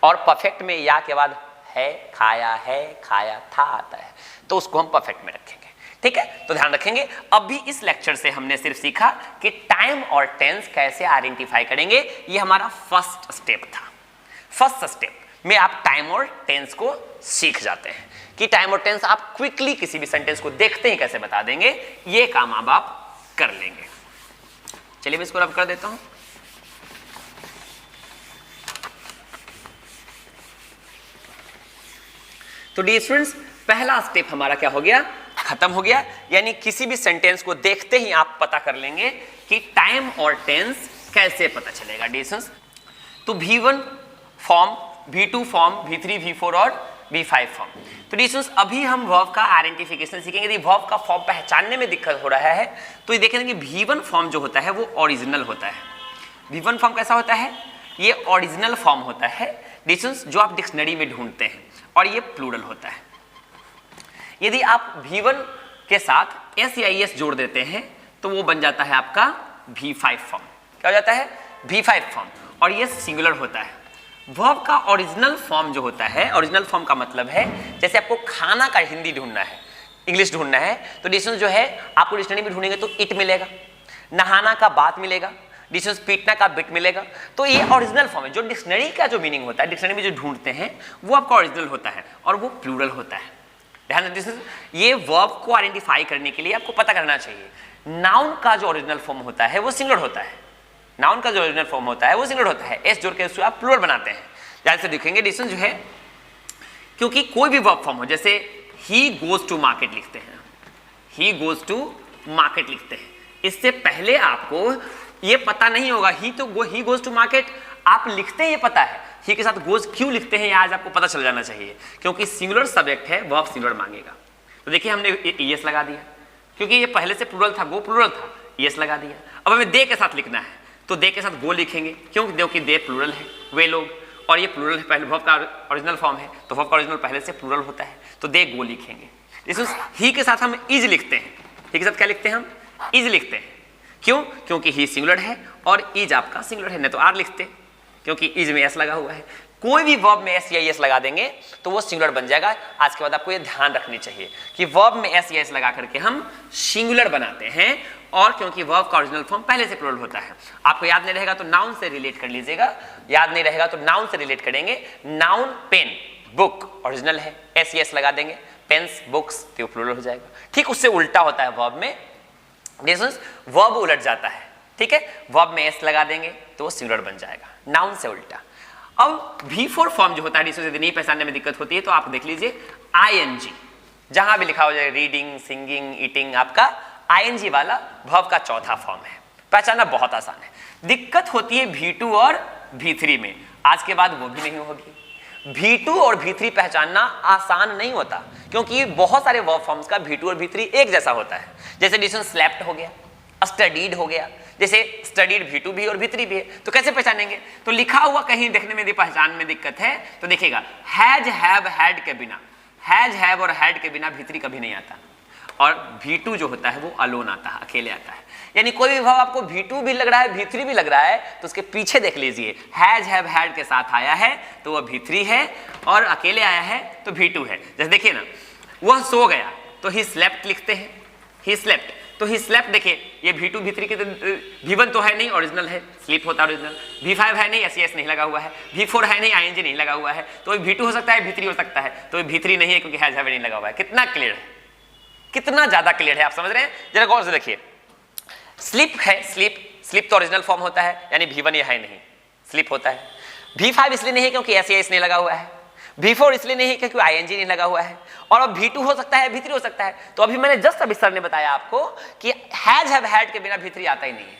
S1: और परफेक्ट में या के बाद है, खाया था आता है, तो उसको हम परफेक्ट में रखेंगे। ठीक है, तो ध्यान रखेंगे। अभी इस लेक्चर से हमने सिर्फ सीखा कि टाइम और टेंस कैसे आइडेंटिफाई करेंगे, ये हमारा फर्स्ट स्टेप था। फर्स्ट स्टेप में आप टाइम और टेंस को सीख जाते हैं कि टाइम और टेंस आप क्विकली किसी भी सेंटेंस को देखते ही कैसे बता देंगे, ये काम अब आप कर लेंगे। चलिए मैं इसको रब कर देता हूं। तो डी स्टूडेंट्स, पहला स्टेप हमारा क्या हो गया, खत्म हो गया। यानी किसी भी सेंटेंस को देखते ही आप पता कर लेंगे कि टाइम और टेंस कैसे पता चलेगा डी स्टूडेंट्स। तो V1 form, V2 form, V3, V4 और V5 फॉर्म। तो डी स्टूडेंट्स, अभी हम वर्ब का आइडेंटिफिकेशन सीखेंगे। यदि वर्ब का फॉर्म पहचानने में दिक्कत हो रहा है तो ये देखेंगे V1 फॉर्म जो होता है वो ओरिजिनल होता है। V1 फॉर्म कैसा होता है, ये ओरिजिनल फॉर्म होता है डी स्टूडेंट्स, जो आप डिक्शनरी में ढूंढते हैं, और ये प्लूरल होता है। यदि आप V1 के साथ S या ES जोड़ देते हैं तो वो बन जाता है आपका V5 फॉर्म। क्या हो जाता है, V5 फॉर्म, और ये सिंगुलर होता है। वर्ब का ओरिजिनल फॉर्म जो होता है, ओरिजिनल फॉर्म का मतलब है जैसे आपको खाना का हिंदी ढूंढना है, इंग्लिश ढूंढना है, तो डिक्शनरी जो है आपको डिक्शनरी में ढूंढेंगे तो इट मिलेगा, नहाना का बात मिलेगा, डिक्शनरी पीटना का बिट मिलेगा। तो ये ओरिजिनल फॉर्म है। जो डिक्शनरी का जो मीनिंग होता है, डिक्शनरी में जो ढूंढते हैं वो आपका ओरिजिनल होता है और वो प्लूरल होता है। ध्यान दें, ये वर्ब को आइडेंटिफाई करने के लिए आपको पता करना चाहिए। नाउन का जो ओरिजिनल फॉर्म होता है वो सिंगुलर होता है। नाउन का जो ओरिजिनल फॉर्म होता है वो सिंगुलर होता है। एस जोड़ के उसको आप प्लूरल बनाते हैं। ध्यान से देखेंगे डिक्शन जो है, क्योंकि कोई भी वर्ब फॉर्म हो, जैसे ही गोज टू मार्केट लिखते हैं, ही गोज टू मार्केट लिखते हैं, इससे पहले आपको ये पता नहीं होगा ही गोज टू मार्केट आप लिखते हैं, ये पता है। ही के साथ गोज क्यों लिखते हैं, आज आपको पता चल जाना चाहिए, क्योंकि सिंगुलर सब्जेक्ट है, वर्ब सिंगुलर मांगेगा। तो देखिए हमने ईएस लगा दिया, क्योंकि ये पहले से प्लूरल था, गो प्लूरल था, ईएस लगा दिया। अब हमें दे के साथ लिखना है, तो दे के साथ गो लिखेंगे, क्योंकि दे प्लूरल है, वे लोग, और ये प्लूरल है, पहले वर्ब का ओरिजिनल फॉर्म है, तो वर्ब का ओरिजिनल पहले से प्लूरल होता है, तो दे गो लिखेंगे। ही के साथ हम इज लिखते हैं, ही के साथ क्या लिखते हैं, हम इज लिखते हैं। क्यों, क्योंकि ही सिंगुलर है और इज आपका सिंगुलर है, नहीं तो आर लिखते, क्योंकि इज में एस लगा हुआ है। कोई भी वर्ब में एस या एस लगा देंगे तो वो सिंगुलर बन जाएगा। आज के बाद आपको ये ध्यान रखनी चाहिए कि वर्ब में एस या एस लगा करके हम सिंगुलर बनाते हैं, और क्योंकि वर्ब का ओरिजिनल फॉर्म पहले से प्लूरल होता है। आपको याद नहीं रहेगा तो नाउन से रिलेट कर लीजिएगा, याद नहीं रहेगा तो नाउन से रिलेट करेंगे। नाउन पेन, बुक ओरिजिनल है, एस या एस लगा देंगे, पेन्स, बुक्स, तो प्लूरल हो जाएगा। ठीक उससे उल्टा होता है वर्ब में, वर्ब उलट जाता है, ठीक है, वर्ब में एस लगा देंगे तो वो सिंगुलर बन जाएगा, नाउन से उल्टा। अब V4 फॉर्म जो होता है, यदि नहीं पहचानने में दिक्कत होती है तो आप देख लीजिए ING, जहां भी लिखा हो जाए रीडिंग, सिंगिंग, ईटिंग, आपका ING वाला वर्ब का चौथा फॉर्म है। पहचानना बहुत आसान है। दिक्कत होती है V2 और V3 में, आज के बाद वो भी नहीं होगी। V2 और V3 पहचानना आसान नहीं होता, क्योंकि बहुत सारे वर्ब फॉर्म्स का V2 और V3 एक जैसा होता है। जैसे डिक्शन स्लेप्ट हो गया, स्टडीड हो गया, जैसे स्टडीड V2 भी और V3 भी है, तो कैसे पहचानेंगे? तो लिखा हुआ कहीं देखने में यदि पहचान में दिक्कत है तो देखिएगा हैज, हैव, हैड के बिना, हैज, हैव और हैड के बिना V3 कभी नहीं आता, और V2 जो होता है वो अलोन आता है, अकेले आता है। यानी कोई भी वर्ब आपको V2 भी लग रहा है, V3 भी लग रहा है, तो उसके पीछे देख लीजिए हैज, हैव, हैड के साथ आया है तो वह V3 है, और अकेले आया है तो V2 है। जैसे देखिए ना, वह सो गया तो ही स्लेप्ट लिखते हैं, ही स्लेप्ट, तो ही स्लेप्ट देखिए ये V2 V3 के, V1 तो है नहीं, ओरिजिनल है, स्लीप होता है ओरिजिनल, V5 है नहीं, एस नहीं लगा हुआ है, V4 है नहीं, ING नहीं लगा हुआ है, तो V2 हो सकता है, V3 हो सकता है, तो V3 नहीं है क्योंकि हैज, हैव नहीं लगा हुआ है। कितना क्लियर है, कितना ज्यादा क्लियर है, आप समझ रहे हैं? जरा गौर से देखिए, स्लीप है, स्लीप, स्लीप तो ओरिजिनल फॉर्म होता है, यानी V1 ये है नहीं, स्लीप होता है। V5 इसलिए नहीं है क्योंकि एस नहीं लगा हुआ है, V4 इसलिए नहीं है क्योंकि ING नहीं लगा हुआ है, और अब V2 हो सकता है, V3 हो सकता है। तो अभी मैंने जस्ट अभी सर ने बताया आपको कि हैज, हैव, हैड के बिना V3 आता ही नहीं है,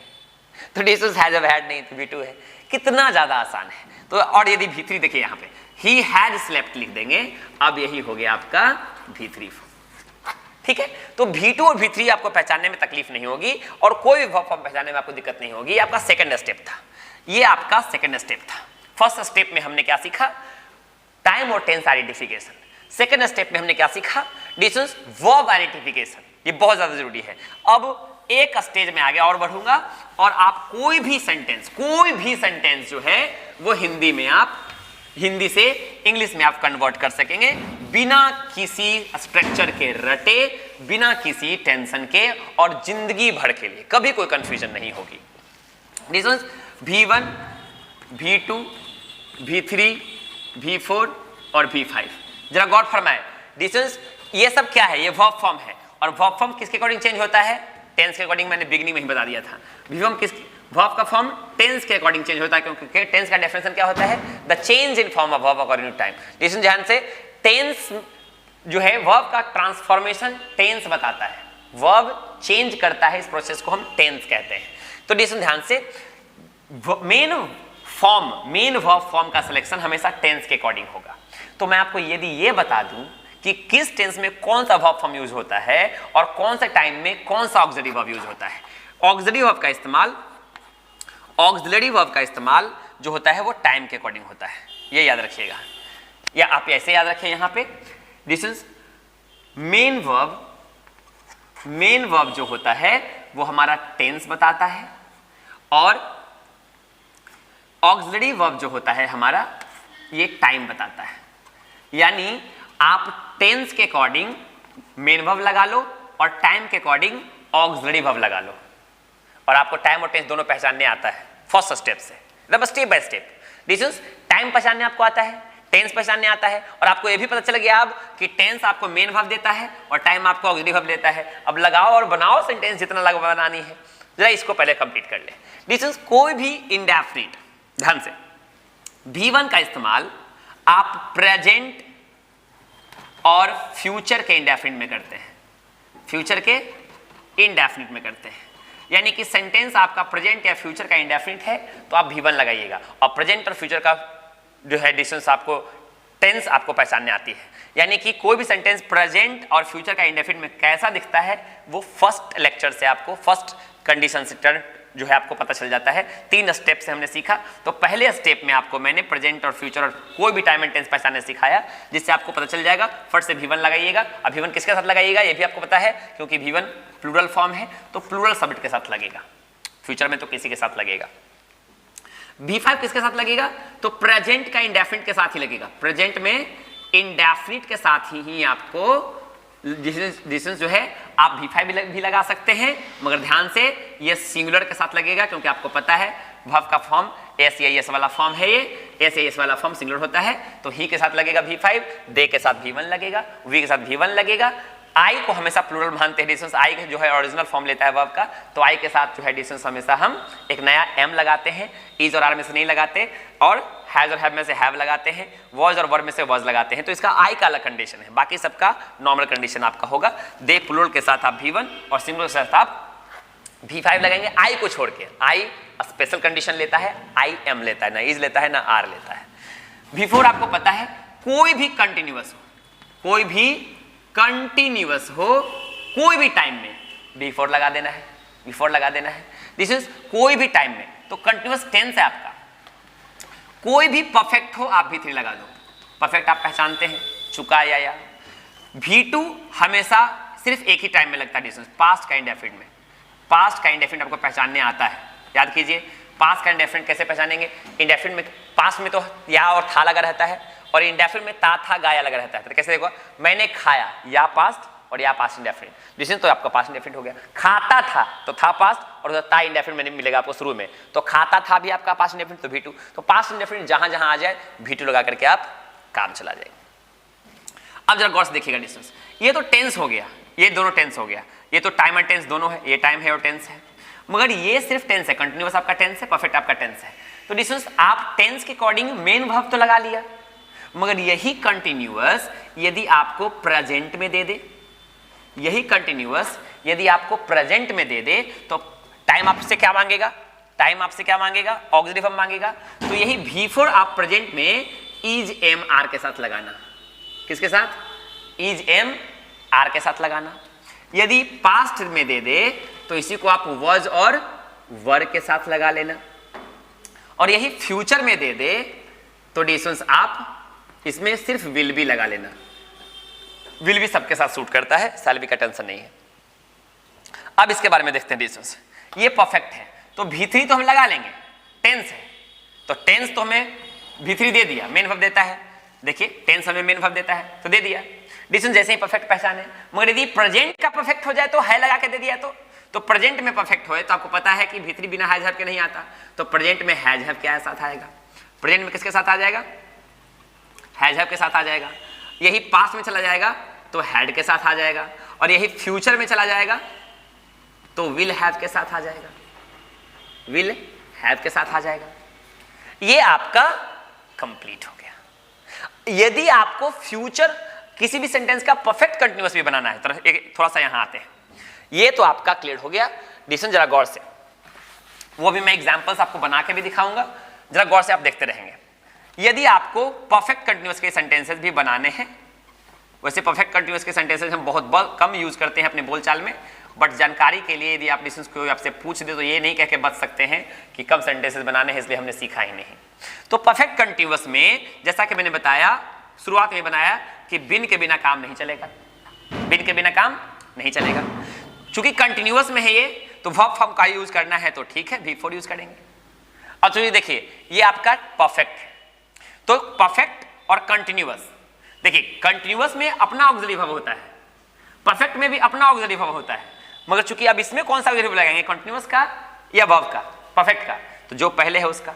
S1: तो this is has, have, had नहीं तो V2 है। कितना ज्यादा आसान है। तो और यदि V3 देखिए यहाँ पे ही हैड स्लेप्ट लिख देंगे, अब यही हो गया आपका V3, ठीक है। तो V2 और V3 आपको पहचानने में तकलीफ नहीं होगी, और कोई भी वर्ब फॉर्म पहचानने में आपको दिक्कत नहीं होगी। आपका सेकंड स्टेप था, ये आपका सेकंड स्टेप था। फर्स्ट स्टेप में हमने क्या सीखा? टाइम और टेंस आइडेंटिफिकेशन। सेकंड स्टेप में हमने क्या सीखा? डिक्शंस वर्ब आइडेंटिफिकेशन, ये बहुत ज्यादा जरूरी है। अब एक स्टेज में आगे और बढ़ूंगा, और आप कोई भी सेंटेंस जो है वो हिंदी में आप, हिंदी से इंग्लिश में आप कन्वर्ट कर सकेंगे बिना किसी स्ट्रक्चर के रटे, बिना किसी टेंशन के, और जिंदगी भर के लिए कभी कोई कंफ्यूजन नहीं होगी। डिक्शंस V1, V2, V3, V4 और V5, जरा गौर फरमाए। डिक्शंस ये सब क्या है? ये वर्ब फॉर्म है, और वर्ब फॉर्म किसके अकॉर्डिंग चेंज होता है? टेंस के अकॉर्डिंग। मैंने बिगनिंग में ही बता दिया था। V1 किस वर्ब का फॉर्म टेंस के अकॉर्डिंग चेंज होता है, क्योंकि टेंस का डेफिनेशन क्या होता है? The change in form of verb according to time. डिक्शन ध्यान से, टेंस जो है वर्ब का ट्रांसफॉर्मेशन टेंस बताता है, वर्ब चेंज करता है, इस प्रोसेस को हम टेंस कहते हैं। तो डिस्टेंस ध्यान से, मेन वर्ब फॉर्म का सिलेक्शन हमेशा टेंस के अकॉर्डिंग होगा। तो मैं आपको यदि ये बता दूं कि किस टेंस में कौन सा वर्ब फॉर्म यूज होता है और कौन से टाइम में कौन सा ऑक्सिलरी वर्ब यूज होता है, ऑक्सिलरी वर्ब का इस्तेमाल जो होता है वो टाइम के अकॉर्डिंग होता है, ये याद रखिएगा। या आप ऐसे याद रखिए, यहां पे दिस इज मेन वर्ब जो होता है वो हमारा टेंस बताता है, और ऑक्सिलरी वर्ब जो होता है हमारा ये टाइम बताता है। यानी आप टेंस के अकॉर्डिंग मेन वर्ब लगा लो और टाइम के अकॉर्डिंग ऑक्सिलरी वर्ब लगा लो, और आपको टाइम और टेंस दोनों पहचानने आता है फर्स्ट स्टेप से, मतलब step by step. Distance time पहचानने आपको आता है, टेंस पहचानने आता है, और आपको ये भी पता चल गया अब कि टेंस आपको मेन वर्ब देता है और टाइम आपको ऑक्सिलरी वर्ब देता है। अब लगाओ और बनाओ सेंटेंस जितना बनानी है। जरा इसको पहले कंप्लीट कर ले। डिस्टेंस कोई भी इंडेफिनिट, ध्यान से, V1 का इस्तेमाल आप प्रेजेंट और फ्यूचर के इंडेफिनिट में करते हैं, फ्यूचर के इंडेफिनिट में करते हैं। यानी कि सेंटेंस आपका प्रेजेंट या फ्यूचर का इंडेफिनिट है तो आप V1 लगाइएगा, और प्रेजेंट और फ्यूचर का जो है डिस्टेंस आपको टेंस आपको पहचानने आती है। यानी कि कोई भी सेंटेंस प्रेजेंट और फ्यूचर का इंडेफिनिट में कैसा दिखता है वो फर्स्ट लेक्चर से आपको, फर्स्ट कंडीशन से टर्न जो है आपको पता चल जाता है। 3 स्टेप से हमने सीखा। तो पहले स्टेप में आपको मैंने प्रेजेंट और फ्यूचर और कोई भी टाइम एंड टेंस पहचानने सिखाया, जिससे आपको पता चल जाएगा। फर्स्ट से V1 लगाइएगा। अब V1 किसके साथ लगाइएगा ये भी आपको पता है, क्योंकि V1 प्लूरल फॉर्म है तो प्लूरल सब्जेक्ट के साथ लगेगा, फ्यूचर में तो किसी के साथ लगेगा। V5 किसके साथ लगेगा, तो प्रेजेंट का इंडेफिनिट के साथ ही लगेगा। प्रेजेंट में इंडेफिनिट के साथ ही आपको डिस्टेंस जो है आप V5 भी लगा सकते हैं, मगर ध्यान से ये सिंगुलर के साथ लगेगा, क्योंकि आपको पता है वर्ब का फॉर्म SEIS वाला फॉर्म है, ये SEIS वाला फॉर्म सिंगुलर होता है। तो ही के साथ लगेगा V5, दे के साथ V1 लगेगा, V के साथ V1 लगेगा। आई को हमेशा प्लूरल मानते हैं डिस्टेंस, आई जो है ओरिजिनल फॉर्म लेता है वर्ब का, तो आई के साथ जो है डिस्टेंस हमेशा हम एक नया M लगाते हैं, इज और आर में से नहीं लगाते, और हैज और हैव में से हैव लगाते हैं, वॉज और वर में से वॉज लगाते हैं। तो इसका आई का अलग कंडीशन है, बाकी सबका नॉर्मल कंडीशन आपका होगा। दे प्लूरल के साथ आप V1 और सिंगुलर के साथ आप V5 लगाएंगे। आई को छोड़ के, आई स्पेशल कंडीशन लेता है, आई M लेता है, ना इज लेता है ना आर लेता है। V4 आपको पता है कोई भी कंटिन्यूअस हो, कोई भी कंटिन्यूअस हो, कोई भी टाइम में V4 लगा देना है, V4 लगा देना है। दिस इज कोई भी टाइम में, तो कंटिन्यूअस टेंस है आपका। कोई भी परफेक्ट हो आप V3 लगा दो, परफेक्ट आप पहचानते हैं, चुका या। V2 हमेशा सिर्फ एक ही टाइम में लगता है डिस्टेंस, पास्ट का इंडेफिनिट में। पास्ट का इंडेफिनिट आपको पहचानने आता है, याद कीजिए। पास्ट का इंडेफिनिट कैसे पहचानेंगे, इंडेफिनिट में पास्ट में तो या और था लगा रहता है, और इंडेफिनिट में ता था गाया लगा रहता है। तो कैसे देखो, मैंने खाया, या पास्ट और या पास्ट इंडेफिनिट, डिस्टेंस तो आपका पास्ट इंडेफिनिट हो गया। खाता था तो था पास्ट, और ता इंडेफिनिट में मिलेगा आपको शुरू में, तो खाता था भी आपका पास्ट इंडेफिनिट, तो V2। तो पास्ट इंडेफिनिट जहां जहां आ जाए V2 लगा करके आप काम चला जाएगा। अब जरा गौर से देखिएगा डिस्टेंस, ये तो टेंस हो गया, ये दोनों टेंस हो गया, ये तो टाइम और टेंस दोनों है, ये टाइम है और टेंस है, मगर ये सिर्फ टेंस है। कंटिन्यूअस आपका टेंस है, परफेक्ट आपका टेंस है। तो डिस्टेंस आप टेंस के अकॉर्डिंग मेन वर्ब तो लगा लिया, मगर यही कंटिन्यूअस यदि आपको प्रेजेंट में दे दे, यही कंटिन्यूअस यदि आपको प्रेजेंट में दे दे, तो टाइम आपसे क्या मांगेगा, टाइम आपसे क्या मांगेगा, ऑक्सिलरी वर्ब मांगेगा। तो यही V4 आप प्रेजेंट में इज एम आर के साथ लगाना। किसके साथ, इज एम आर के साथ लगाना। यदि पास्ट में दे दे तो इसी को आप वॉज और वर के साथ लगा लेना, और यही फ्यूचर में दे दे तो डिस्टेंस आप इसमें सिर्फ विल भी लगा लेना। विल भी सबके साथ सूट करता है, शैल बी का टेंशन नहीं है। अब इसके बारे में देखते हैं डिस्टेंस। ये परफेक्ट है तो V3 तो हम लगा लेंगे, टेंस है तो टेंस तो हमें V3 दे दिया, मेन वर्ब देता है। देखिए टेंस हमें मेन वर्ब देता है तो दे दिया। डिस्टेंस जैसे ही परफेक्ट पहचान है, मगर यदि प्रेजेंट का परफेक्ट हो जाए तो है लगा के दे दिया, तो प्रेजेंट में परफेक्ट हो तो आपको पता है कि V3 बिना हैज हैव के नहीं आता, तो प्रेजेंट में हैज हैव क्या साथ आएगा, प्रेजेंट में किसके साथ आ जाएगा, हैज हैव के साथ आ जाएगा। यही पास्ट में चला जाएगा तो हैड के साथ आ जाएगा, और यही फ्यूचर में चला जाएगा तो विल हैव के साथ आ जाएगा, विल हैव के साथ आ जाएगा। ये आपका कंप्लीट हो गया। यदि आपको फ्यूचर किसी भी सेंटेंस का परफेक्ट कंटिन्यूअस भी बनाना है, थोड़ा सा यहां आते हैं। ये तो आपका क्लियर हो गया। डिसीजन जरा गौर से, वो भी मैं एग्जांपल्स आपको बना के भी दिखाऊंगा, जरा गौर से आप देखते रहेंगे। यदि आपको परफेक्ट कंटिन्यूअस के सेंटेंसेस भी बनाने हैं, वैसे परफेक्ट कंटिन्यूअस के सेंटेंसेस हम बहुत कम यूज करते हैं अपने बोलचाल में, बट जानकारी के लिए यदि आप डिसीजन को आपसे पूछ दे तो ये नहीं कह के बच सकते हैं कि कम सेंटेंसेस बनाने हैं इसलिए हमने सीखा ही नहीं। तो परफेक्ट कंटिन्यूअस में जैसा कि मैंने बताया, शुरुआत में बनाया कि बिन के बिना काम नहीं चलेगा, बिन के बिना काम नहीं चलेगा। चूंकि कंटिन्यूअस में है ये, तो वर्ब फॉर्म का यूज करना है तो ठीक है, बिफोर यूज करेंगे। और चलिए देखिए, ये आपका परफेक्ट है, तो परफेक्ट और कंटिन्यूअस, देखिए कंटिन्यूअस में अपना ऑक्सिलरी वर्ब होता है, परफेक्ट में भी अपना ऑक्सिलरी वर्ब होता है, मगर चूंकि अब इसमें कौन सा ऑक्सिलरी वर्ब लगाएंगे, कंटिन्यूअस का या वर्ब का, परफेक्ट का, तो जो पहले है उसका।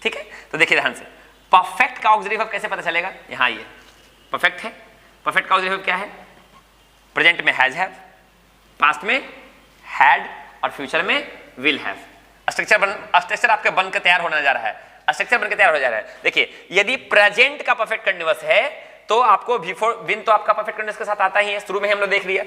S1: ठीक है, तो देखिए ध्यान से, परफेक्ट का ऑक्सिलरी वर्ब कैसे पता चलेगा, यहां ये परफेक्ट है, परफेक्ट का ऑक्सिलरी वर्ब क्या है, प्रेजेंट में हैज हैव, पास्ट में हैड और फ्यूचर में विल हैव। स्ट्रक्चर आपके बनकर तैयार होने जा रहा है, स्ट्रक्चर बनकर तैयार हो जा रहा है। देखिए यदि प्रेजेंट का परफेक्ट कंटिन्यूअस है तो आपको बिफोर विन तो आपका परफेक्ट कंटिन्यूअस के साथ आता ही है, शुरू में हम लोग देख लिया।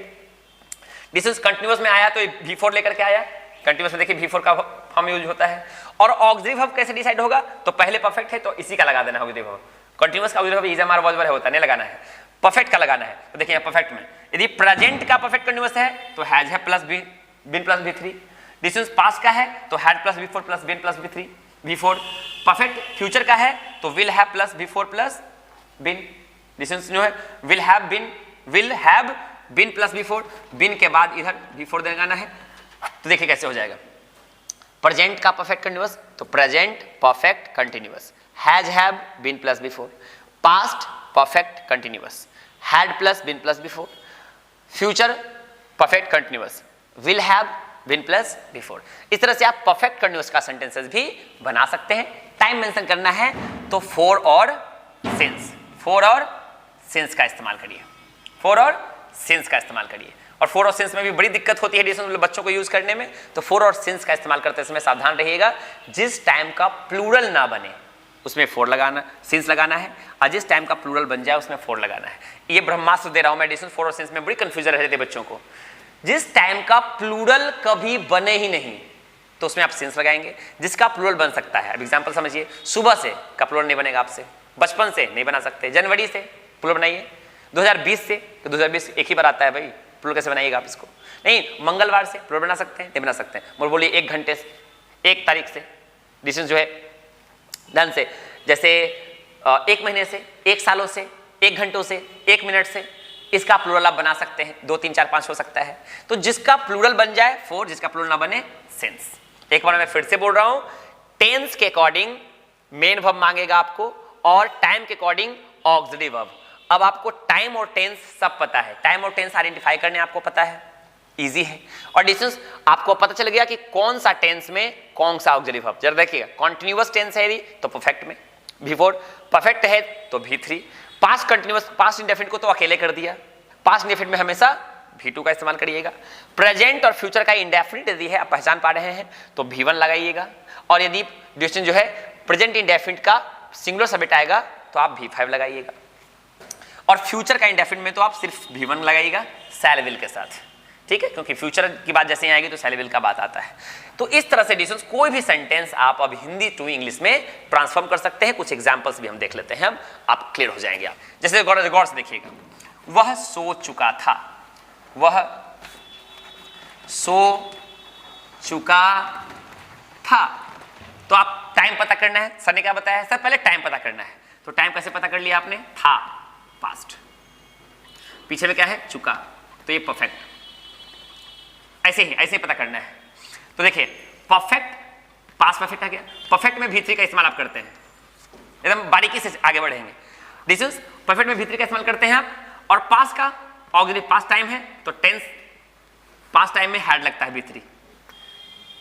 S1: दिस कंटिन्यूअस में आया तो बिफोर लेकर के आया, कंटिन्यूअस में देखिए बिफोर का फॉर्म यूज होता है। और ऑक्सिलरी वर्ब कैसे डिसाइड होगा, तो पहले परफेक्ट है तो इसी का लगा देना ऑक्सिलरी वर्ब, कंटिन्यूअस का auxiliary verb is am are was were होता है, नहीं लगाना है, परफेक्ट का लगाना है। तो देखिए परफेक्ट में यदि प्रेजेंट का परफेक्ट कंटिन्यूअस है तो हैज है प्लस बिन प्लस बी3, डिस्टेंस पास्ट का है तो had plus before plus been plus बी3 बिफोर, परफेक्ट फ्यूचर का है तो will have plus before plus been, distance जो है will have been plus before, been के बाद इधर बिफोर लगाना है। तो देखिए कैसे हो जाएगा, प्रेजेंट का परफेक्ट कंटिन्यूअस तो present perfect continuous, has have been plus V four, past perfect continuous, had plus been plus V four, future perfect continuous, will have been plus V four. इस तरह से आप परफेक्ट कंटिन्यूअस का सेंटेंसेस भी बना सकते हैं। टाइम मेंशन करना है तो फॉर और सिंस का इस्तेमाल करिए, फॉर और सिंस का इस्तेमाल करिए। और फॉर और सिंस में भी बड़ी दिक्कत होती है डिसीजन बच्चों को यूज करने में, तो फॉर और सिंस का इस्तेमाल करते समय सावधान रहिएगा, जिस टाइम का प्लूरल ना बने उसमें फॉर लगाना, सिंस लगाना है, और जिस टाइम का प्लूरल बन जाए उसमें फॉर लगाना है। ये ब्रह्मास्त्र दे रहा हूं मैं डिसीजन, फॉर और सिंस में बड़ी कंफ्यूजन रह जाती है बच्चों को। जिस टाइम का प्लूरल कभी बने ही नहीं तो उसमें आप सिंस लगाएंगे, जिसका प्लूरल बन सकता है। अब एग्जांपल समझिए, सुबह से का प्लूरल नहीं बनेगा आपसे, बचपन से नहीं बना सकते, जनवरी से प्लूरल बनाइए, 2020 से, तो 2020 एक ही बार आता है भाई, प्लूरल कैसे बनाइएगा आप इसको, नहीं मंगलवार से प्लूरल बना सकते हैं, नहीं बना सकते हैं। और बोलिए 1 घंटे से, 1 तारीख से, डिसीजन जो है ध्यान से, जैसे 1 महीने से, 1 सालों से, 1 घंटों से, 1 मिनट से, इसका प्लूरल आप बना सकते हैं, 2 3 4 5 हो सकता है। तो जिसका प्लूरल बन जाए फॉर, जिसका प्लूरल ना बने सिंस। एक बार मैं फिर से बोल रहा हूं, टेंस के अकॉर्डिंग मेन वर्ब मांगेगा आपको और टाइम के अकॉर्डिंग ऑक्सिलरी वर्ब। अब आपको टाइम और टेंस सब पता है, टाइम और टेंस आइडेंटिफाई करने आपको पता है, इजी है। और डिस्टेंस आपको पता चल गया कि कौन सा टेंस में कौन सा ऑक्सिलरी वर्ब। जरा देखिएगा, कॉन्टिन्यूअस टेंस है तो परफेक्ट में बिफोर, परफेक्ट है तो V3, past continuous, past indefinite को तो अकेले कर दिया, पास्ट इंडेफिनिट में हमेशा V2 का इस्तेमाल करिएगा। प्रेजेंट और फ्यूचर का इंडेफिनिट यदि है, आप पहचान पा रहे हैं तो V1 लगाइएगा। और यदि ड्यूरेशन जो है प्रेजेंट इंडेफिनिट का सिंगुलर सब्जेक्ट आएगा तो आप V5 लगाइएगा। और फ्यूचर का इंडेफिनिट में तो आप सिर्फ V1 लगाइएगा शैल विल के साथ, ठीक है, क्योंकि फ्यूचर की बात जैसे ही आएगी तो शैल विल का बात आता है। तो इस तरह से डिसीजन कोई भी सेंटेंस आप अब हिंदी टू इंग्लिश में ट्रांसफॉर्म कर सकते हैं। कुछ एग्जांपल्स भी हम देख लेते हैं, आप क्लियर हो जाएंगे। आप जैसे गौर से देखिएगा, वह सो चुका था, वह सो चुका था, तो आप टाइम पता करना है। सर ने क्या बताया है, सर पहले टाइम पता करना है, तो टाइम कैसे पता कर लिया आपने, था पास्ट, पीछे में क्या है चुका, तो ये परफेक्ट, ऐसे ही पता करना है। तो देखिए परफेक्ट, पास्ट परफेक्ट आ गया, परफेक्ट में V3 का इस्तेमाल आप करते हैं, एकदम बारीकी से आगे बढ़ेंगे। दिस इज परफेक्ट में V3 का इस्तेमाल करते हैं आप, और पास्ट का ऑक्सिलरी पास्ट टाइम है तो टेंस पास्ट टाइम में हैड लगता है V3।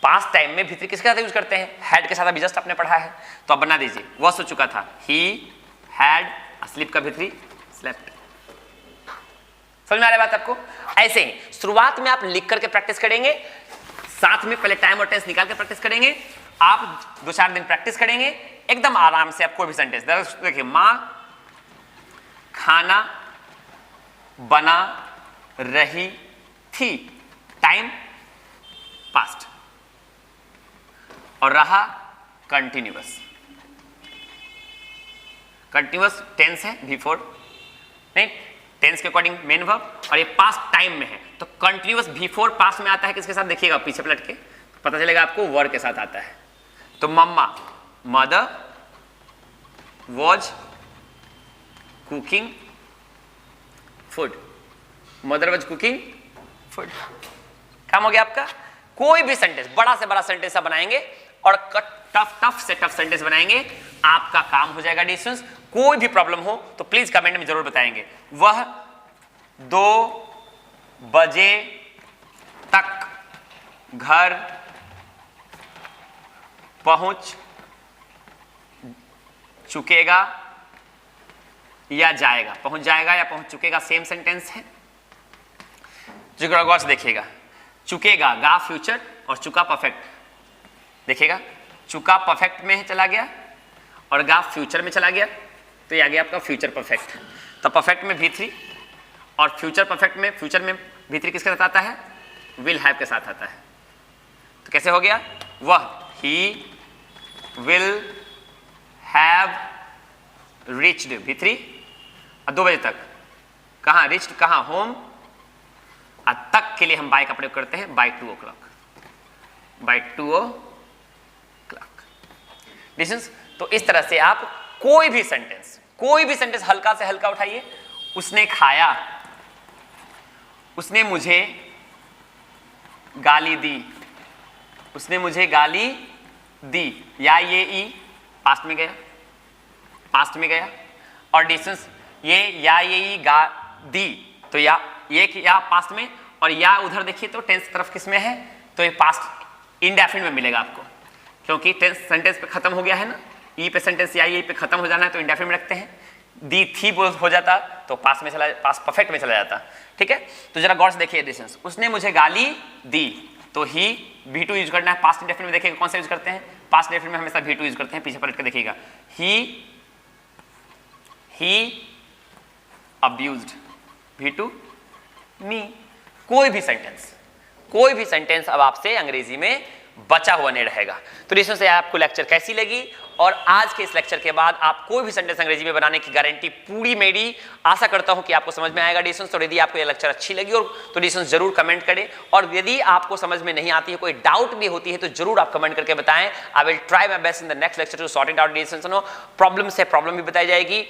S1: पास्ट टाइम में V3 किसके साथ यूज करते हैं, हैड के साथ, अभी जस्ट आपने पढ़ा है, तो आप बना दीजिए, वह सो चुका था, ही हैड स्लीप का V3 स्लेप्ट। समझ में आ रहा है बात आपको। ऐसे ही शुरुआत में आप लिख करके प्रैक्टिस करेंगे, साथ में पहले टाइम और टेंस निकाल के प्रैक्टिस करेंगे। आप 2-4 दिन प्रैक्टिस करेंगे, एकदम आराम से आप कोई भी सेंटेंस, देखिए माँ खाना बना रही थी, टाइम पास्ट, और रहा कंटिन्यूअस। कंटिन्यूअस टेंस है V4, नहीं, टेंस के अकॉर्डिंग मेन वर्ब, और ये पास्ट टाइम में है, तो कंटिन्यूअस V4 पास्ट में आता है किसके साथ, देखिएगा पीछे पलट के पता चलेगा आपको, वर्ब के साथ आता है। तो मम्मा, mother was cooking food, mother was cooking food. काम हो गया आपका। कोई भी सेंटेंस, बड़ा से बड़ा सेंटेंस आप बनाएंगे और टफ से टफ सेंटेंस बनाएंगे, आपका काम हो जाएगा डिस्टेंस। कोई भी प्रॉब्लम हो तो प्लीज कमेंट में जरूर बताएंगे। वह 2 बजे तक घर पहुंच चुकेगा या जाएगा, पहुंच जाएगा या पहुंच चुकेगा सेम सेंटेंस है। गौर से देखिएगा, चुकेगा गा फ्यूचर और चुका परफेक्ट, देखिएगा चुका परफेक्ट में चला गया और गा फ्यूचर में चला गया, तो ये आ गया आपका फ्यूचर परफेक्ट। तो परफेक्ट में V3 और फ्यूचर परफेक्ट में, फ्यूचर में V3 किसके साथ आता है, विल हैव के साथ आता है। तो कैसे हो गया, वह he will have reached V3 और 2 बजे तक, कहाँ रीच्ड, कहाँ होम, और तक के लिए हम बाय का प्रयोग करते हैं bye 2 o'clock, bye 2 o'clock। Distance. तो इस तरह से आप कोई भी सेंटेंस हल्का से हल्का उठाइए। उसने खाया, उसने मुझे गाली दी, उसने मुझे गाली दी, या ये ई पास्ट में गया, और डिस्टेंस ये या ये ई गा दी, तो या ये या पास्ट में, और या उधर देखिए तो टेंस तरफ किस में है, तो ये पास्ट इंडेफिनिट में मिलेगा आपको, क्योंकि टेंस सेंटेंस पे खत्म हो गया है ना, ई पे सेंटेंस या ये पे खत्म हो जाना है तो इंडेफिनिट में रखते हैं। दी थी हो जाता तो पास्ट परफेक्ट में चला जाता। ठीक है, तो जरा गौर से देखिए डिस्टेंस। उसने मुझे गाली दी, तो ही V2 यूज करना है। पास्ट इंडेफिनिट में देखिएगा कौन सा यूज करते हैं, पास्ट इंडेफिनिट में हमेशा V2 यूज करते हैं। पीछे पलट के देखिएगा, ही अब्यूज्ड V2 मी। कोई भी सेंटेंस अब आपसे अंग्रेजी में बचा हुआ नहीं रहेगा। तो डिस्टेंस से आपको लेक्चर कैसी लगी, और आज के इस लेक्चर के बाद आप कोई भी सेंटेंस अंग्रेजी में बनाने की गारंटी पूरी मेरी। आशा करता हूं कि आपको समझ में आएगा डिस्टेंस। तो यदि आपको ये लेक्चर अच्छी लगी और तो डिस्टेंस जरूर कमेंट करें, और यदि आपको समझ में नहीं आती है, कोई डाउट भी होती है, तो जरूर आप कमेंट करके बताएं। I will try my best in the next lecture to sort it out डिस्टेंस। नो प्रॉब्लम से प्रॉब्लम भी बताई जाएगी।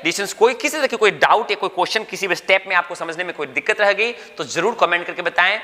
S1: डिस्टेंस कोई किसी तरह की कोई डाउट या कोई क्वेश्चन किसी भी स्टेप में आपको समझने में कोई दिक्कत रह गई तो जरूर कमेंट करके बताएं।